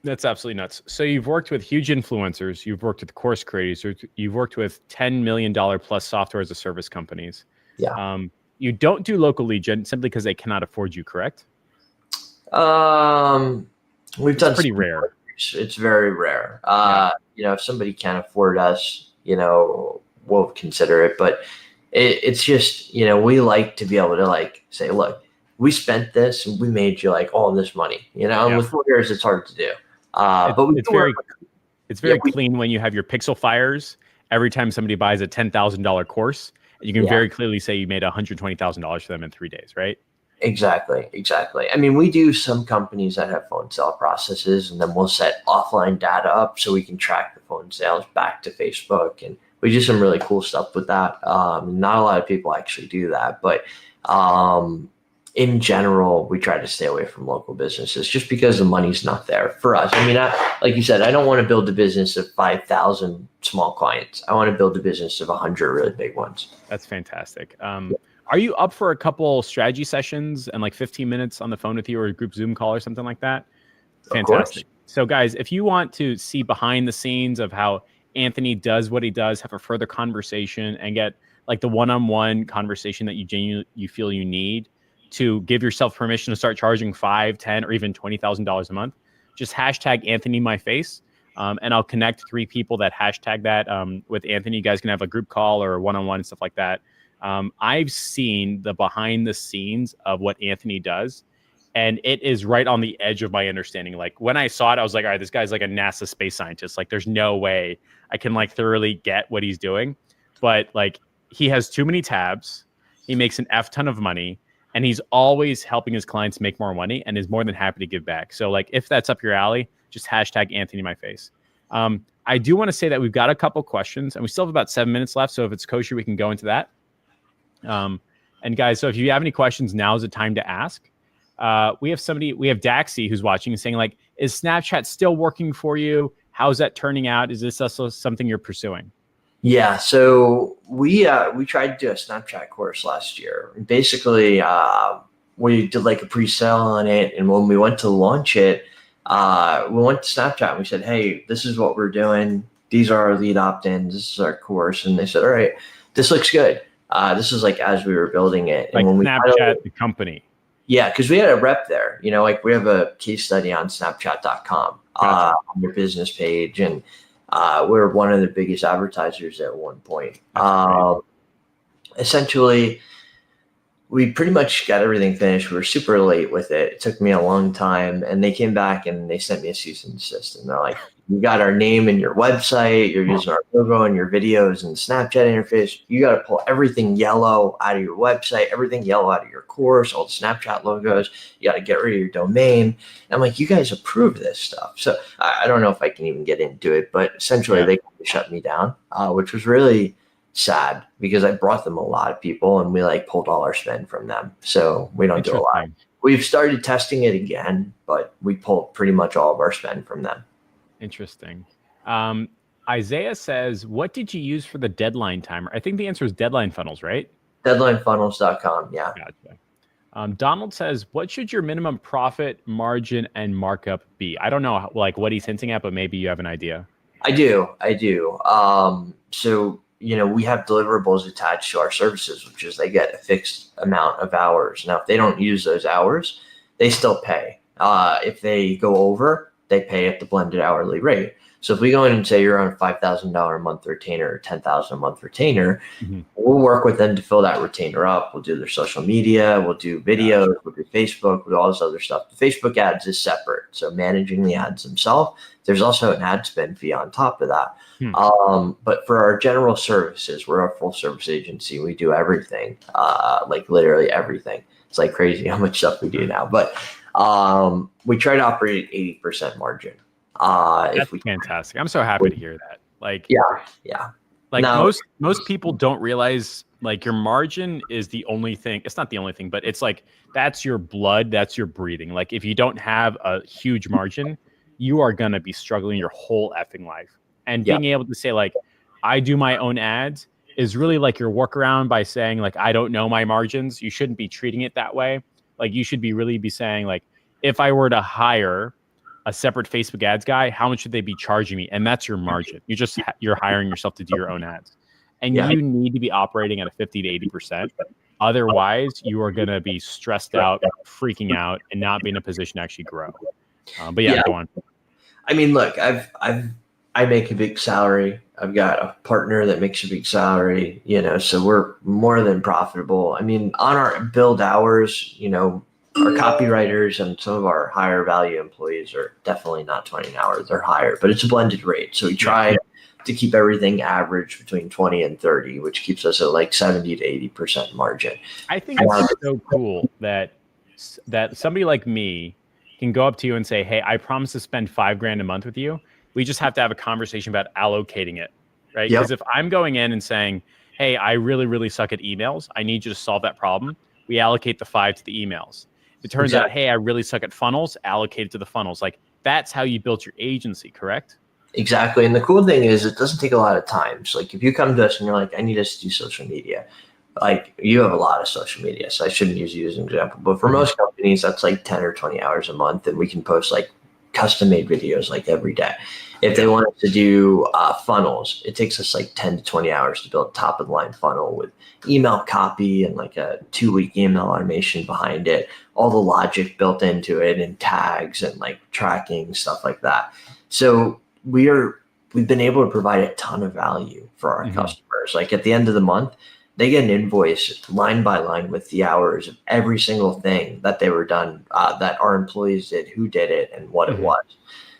That's absolutely nuts. So you've worked with huge influencers, you've worked with course creators, you've worked with $10 million plus software as a service companies. Yeah. You don't do local lead gen simply because they cannot afford you, correct? We've done pretty rare. It's very rare. If somebody can't afford us, we'll consider it. But it's just, we like to be able to like say, look, we spent this and we made you like all this money, and with lawyers, it's hard to do. But it's very clean when you have your pixel fires every time somebody buys a $10,000 course. You can very clearly say you made $120,000 for them in 3 days, right? Exactly. I mean, we do some companies that have phone sale processes, and then we'll set offline data up so we can track the phone sales back to Facebook. And we do some really cool stuff with that. Not a lot of people actually do that, but in general, we try to stay away from local businesses just because the money's not there for us. I mean, like you said, I don't want to build a business of 5,000 small clients. I want to build a business of 100 really big ones. That's fantastic. Are you up for a couple strategy sessions and like 15 minutes on the phone with you or a group Zoom call or something like that? Fantastic. So guys, if you want to see behind the scenes of how Anthony does what he does, have a further conversation and get like the one-on-one conversation that you feel you need, to give yourself permission to start charging $5, $10, or even $20,000 a month, just hashtag Anthony my face. And I'll connect 3 people that hashtag that with Anthony. You guys can have a group call or one-on-one and stuff like that. I've seen the behind the scenes of what Anthony does, and it is right on the edge of my understanding. Like when I saw it, I was like, all right, this guy's like a NASA space scientist. Like there's no way I can like thoroughly get what he's doing. But like he has too many tabs. He makes an F ton of money, and he's always helping his clients make more money and is more than happy to give back. So like if that's up your alley, just hashtag Anthony my face. I do want to say that we've got a couple questions and we still have about 7 minutes left. So if it's kosher, we can go into that. And guys, so if you have any questions, now is the time to ask. We have Daxi who's watching and saying like, is Snapchat still working for you? How's that turning out? Is this also something you're pursuing? Yeah, so we tried to do a Snapchat course last year. Basically, we did like a pre-sale on it, and when we went to launch it, we went to Snapchat and we said, hey, this is what we're doing. These are our lead opt-ins. This is our course. And they said, all right, this looks good. This is like as we were building it. Like and when Snapchat, the company. Yeah, because we had a rep there. You know, like we have a case study on Snapchat.com on their business page. And we're one of the biggest advertisers at one point. Essentially, we pretty much got everything finished. We were super late with it. It took me a long time. And they came back and they sent me a cease and desist. And they're like, you got our name in your website. You're using our logo in your videos and Snapchat interface. You got to pull everything yellow out of your website, everything yellow out of your course, all the Snapchat logos. You got to get rid of your domain. And I'm like, you guys approve this stuff. So I don't know if I can even get into it, but essentially they shut me down, which was really sad because I brought them a lot of people and we like pulled all our spend from them. So we don't do a lot. We've started testing it again, but we pulled pretty much all of our spend from them. Interesting. Isaiah says, what did you use for the deadline timer? I think the answer is Deadline Funnels, right? Deadlinefunnels.com. Yeah. Gotcha. Donald says, what should your minimum profit margin and markup be? I don't know like what he's hinting at, but maybe you have an idea. I do. So, you know, we have deliverables attached to our services, which is they get a fixed amount of hours. Now, if they don't use those hours, they still pay. If they go over, they pay at the blended hourly rate. So if we go in and say you're on a $5,000 a month retainer or $10,000 a month retainer, we'll work with them to fill that retainer up. We'll do their social media, we'll do videos, we'll do Facebook, we'll do all this other stuff. The Facebook ads is separate. So managing the ads themselves, there's also an ad spend fee on top of that. But for our general services, we're a full service agency. We do everything, like literally everything. It's like crazy how much stuff we do now. But we try to operate at 80% margin. That's fantastic. I'm so happy to hear that. Like, yeah. Like now, most people don't realize like your margin is the only thing. It's not the only thing, but it's like, that's your blood. That's your breathing. Like if you don't have a huge margin, you are going to be struggling your whole effing life. And being able to say like, I do my own ads is really like your workaround by saying like, I don't know my margins. You shouldn't be treating it that way. Like you should be saying like, if I were to hire a separate Facebook ads guy, how much should they be charging me? And that's your margin. You're hiring yourself to do your own ads. And you need to be operating at a 50 to 80%. Otherwise, you are going to be stressed out, freaking out, and not be in a position to actually grow. But go on. I mean, look, I make a big salary. I've got a partner that makes a big salary, you know, so we're more than profitable. I mean, on our build hours, you know, our copywriters and some of our higher value employees are definitely not 20 an hour. They're higher, but it's a blended rate. So we try to keep everything average between 20 and 30, which keeps us at like 70 to 80% margin. I think it's so cool that somebody like me can go up to you and say, hey, I promise to spend $5,000 a month with you. We just have to have a conversation about allocating it, right? Because if I'm going in and saying, hey, I really, really suck at emails. I need you to solve that problem. We allocate the 5 to the emails. It turns out, hey, I really suck at funnels, allocate it to the funnels. Like that's how you built your agency, correct? Exactly. And the cool thing is it doesn't take a lot of time. So like if you come to us and you're like, I need us to do social media, like you have a lot of social media. So I shouldn't use you as an example. But for most companies, that's like 10 or 20 hours a month. And we can post like custom made videos like every day. If they want us to do funnels, it takes us like 10 to 20 hours to build a top of the line funnel with email copy and like a 2-week email automation behind it, all the logic built into it and tags and like tracking, stuff like that. So we've been able to provide a ton of value for our customers. Like at the end of the month, they get an invoice line by line with the hours of every single thing that they were done, that our employees did, who did it, and what it was.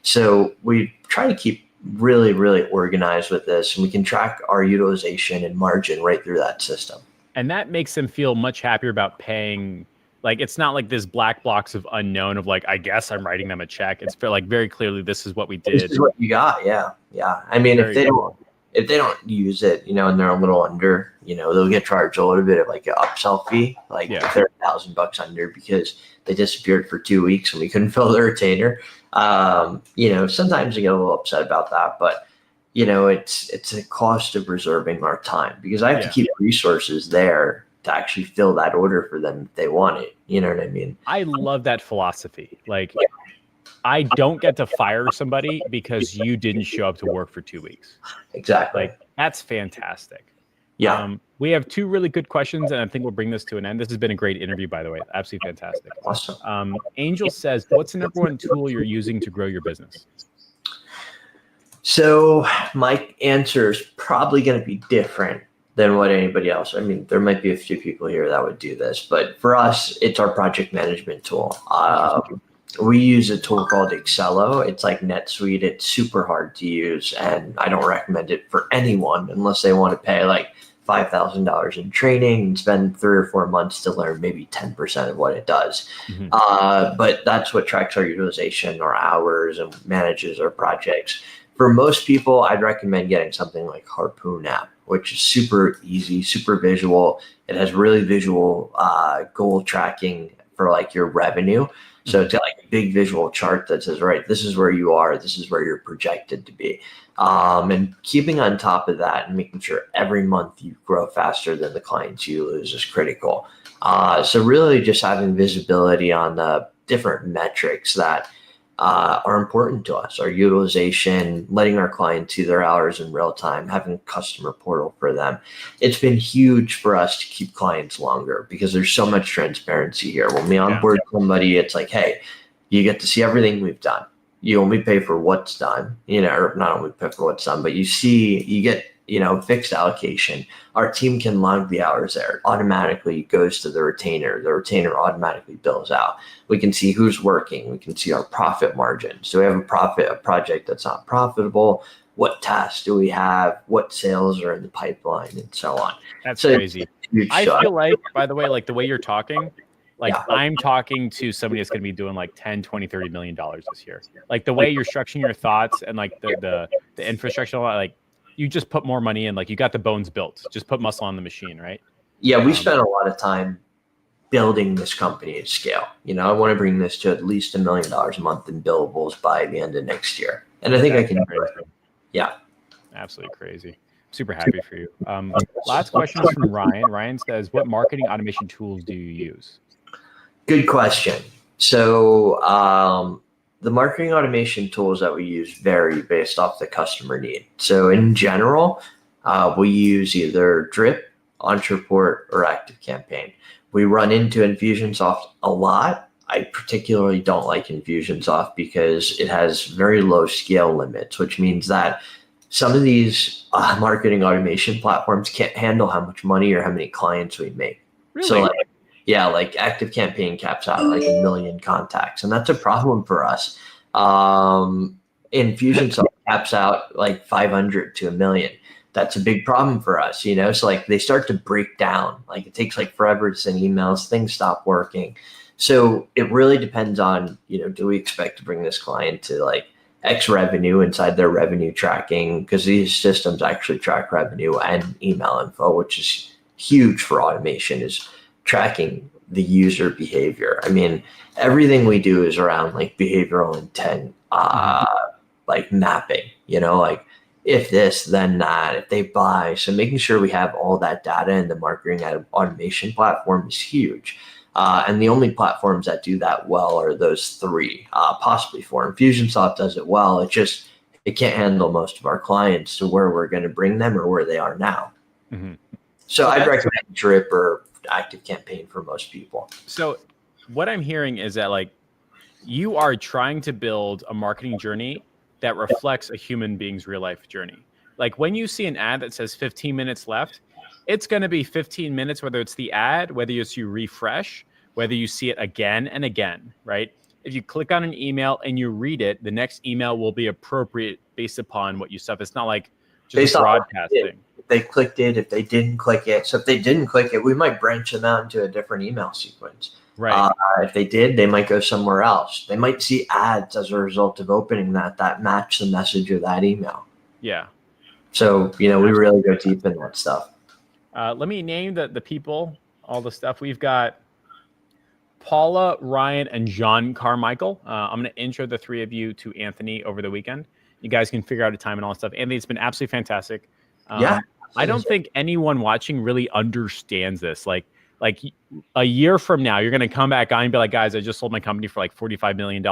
So we try to keep really, really organized with this, and we can track our utilization and margin right through that system. And that makes them feel much happier about paying. Like, it's not like this black box of unknown of like, I guess I'm writing them a check. It's like very clearly, this is what we did. This is what you got. Yeah. Yeah. I mean, if they don't use it, and they're a little under, they'll get charged a little bit of like an upsell fee, like if they're $1,000 under because they disappeared for 2 weeks and we couldn't fill the retainer. Sometimes you get a little upset about that, but it's a cost of reserving our time because I have to keep resources there to actually fill that order for them if they want it. You know what I mean? I love that philosophy. Like, I don't get to fire somebody because you didn't show up to work for 2 weeks. Exactly. Like, that's fantastic. Yeah. We have 2 really good questions, and I think we'll bring this to an end. This has been a great interview, by the way. Absolutely fantastic. Awesome. Angel says, what's the number one tool you're using to grow your business? So my answer is probably going to be different than what anybody else. I mean, there might be a few people here that would do this, but for us, it's our project management tool. We use a tool called Excello. It's like NetSuite. It's super hard to use, and I don't recommend it for anyone unless they want to pay like $5,000 in training and spend 3 or 4 months to learn maybe 10% of what it does. But that's what tracks our utilization, our hours, and manages our projects. For most people, I'd recommend getting something like Harpoon app, which is super easy, super visual. It has really visual goal tracking for like your revenue. So it's got like a big visual chart that says, right, this is where you are, this is where you're projected to be. And keeping on top of that and making sure every month you grow faster than the clients you lose is critical. So really just having visibility on the different metrics that are important to us, our utilization, letting our clients see their hours in real time, having a customer portal for them. It's been huge for us to keep clients longer because there's so much transparency here. When we onboard somebody, it's like, hey, you get to see everything we've done. You only pay for what's done, or not only pay for what's done, but you get, fixed allocation. Our team can log the hours there. It automatically goes to the retainer. The retainer automatically bills out. We can see who's working. We can see our profit margins. Do we have a project that's not profitable? What tasks do we have? What sales are in the pipeline, and so on. That's crazy. I feel like, by the way, like the way you're talking, I'm talking to somebody that's going to be doing like 10, 20, $30 million this year. Like the way you're structuring your thoughts and like the infrastructure, like you just put more money in, like you got the bones built, just put muscle on the machine, right? Yeah. We spent a lot of time building this company at scale. I want to bring this to at least $1 million a month in billables by the end of next year. And I think I can do it. Yeah. Absolutely crazy. Super happy for you. Last question is from Ryan. Ryan says, what marketing automation tools do you use? Good question. So the marketing automation tools that we use vary based off the customer need. So in general, we use either Drip, Ontraport, or ActiveCampaign. We run into Infusionsoft a lot. I particularly don't like Infusionsoft because it has very low scale limits, which means that some of these marketing automation platforms can't handle how much money or how many clients we make. Really? So like ActiveCampaign caps out like 1 million contacts, and that's a problem for us. Infusionsoft caps out like 500 to 1 million. That's a big problem for us, So like they start to break down. Like it takes like forever to send emails, things stop working. So it really depends on, do we expect to bring this client to like X revenue inside their revenue tracking? Because these systems actually track revenue and email info, which is huge for automation, is tracking the user behavior. I mean, everything we do is around like behavioral intent, like mapping, like if this, then that, if they buy. So making sure we have all that data in the marketing automation platform is huge. And the only platforms that do that well are those three, possibly four. Infusionsoft does it well. It can't handle most of our clients to where we're going to bring them or where they are now. Mm-hmm. So I'd recommend Drip or ActiveCampaign for most people. So what I'm hearing is that like you are trying to build a marketing journey that reflects a human being's real life journey. Like when you see an ad that says 15 minutes left, it's going to be 15 minutes, whether it's the ad, whether it's you refresh, whether you see it again and again, right? If you click on an email and you read it, the next email will be appropriate based upon what you stuff. It's not like just broadcasting. If they clicked it, if they didn't click it. So if they didn't click it, we might branch them out into a different email sequence. Right. If they did, they might go somewhere else. They might see ads as a result of opening that match the message of that email. Yeah. So, we really go deep in that stuff. Let me name the people, all the stuff. We've got Paula, Ryan, and John Carmichael. I'm going to intro the three of you to Anthony over the weekend. You guys can figure out a time and all that stuff. Anthony, it's been absolutely fantastic. Yeah. I don't think anyone watching really understands this. Like a year from now, you're going to come back on and be like, guys, I just sold my company for like $45 million.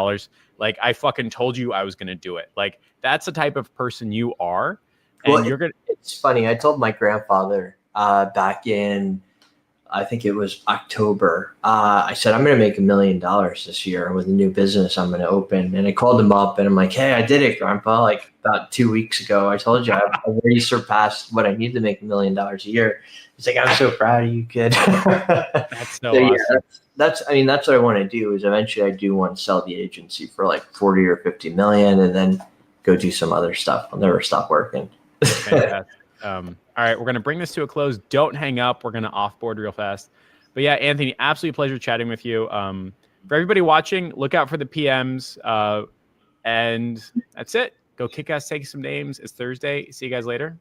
Like I fucking told you I was going to do it. Like that's the type of person you are. And it's funny. I told my grandfather back in, I think it was October. I said, I'm going to make $1 million this year with a new business I'm going to open. And I called him up and I'm like, hey, I did it, Grandpa. Like about 2 weeks ago, I told you I've already surpassed what I need to make $1 million a year. He's like, I'm so proud of you, kid. That's so awesome. Yeah, that's what I want to do is eventually I do want to sell the agency for like 40 or 50 million and then go do some other stuff. I'll never stop working. Fantastic. All right, we're going to bring this to a close. Don't hang up. We're going to offboard real fast. But yeah, Anthony, absolute pleasure chatting with you. For everybody watching, look out for the PMs. And that's it. Go kick ass, take some names. It's Thursday. See you guys later.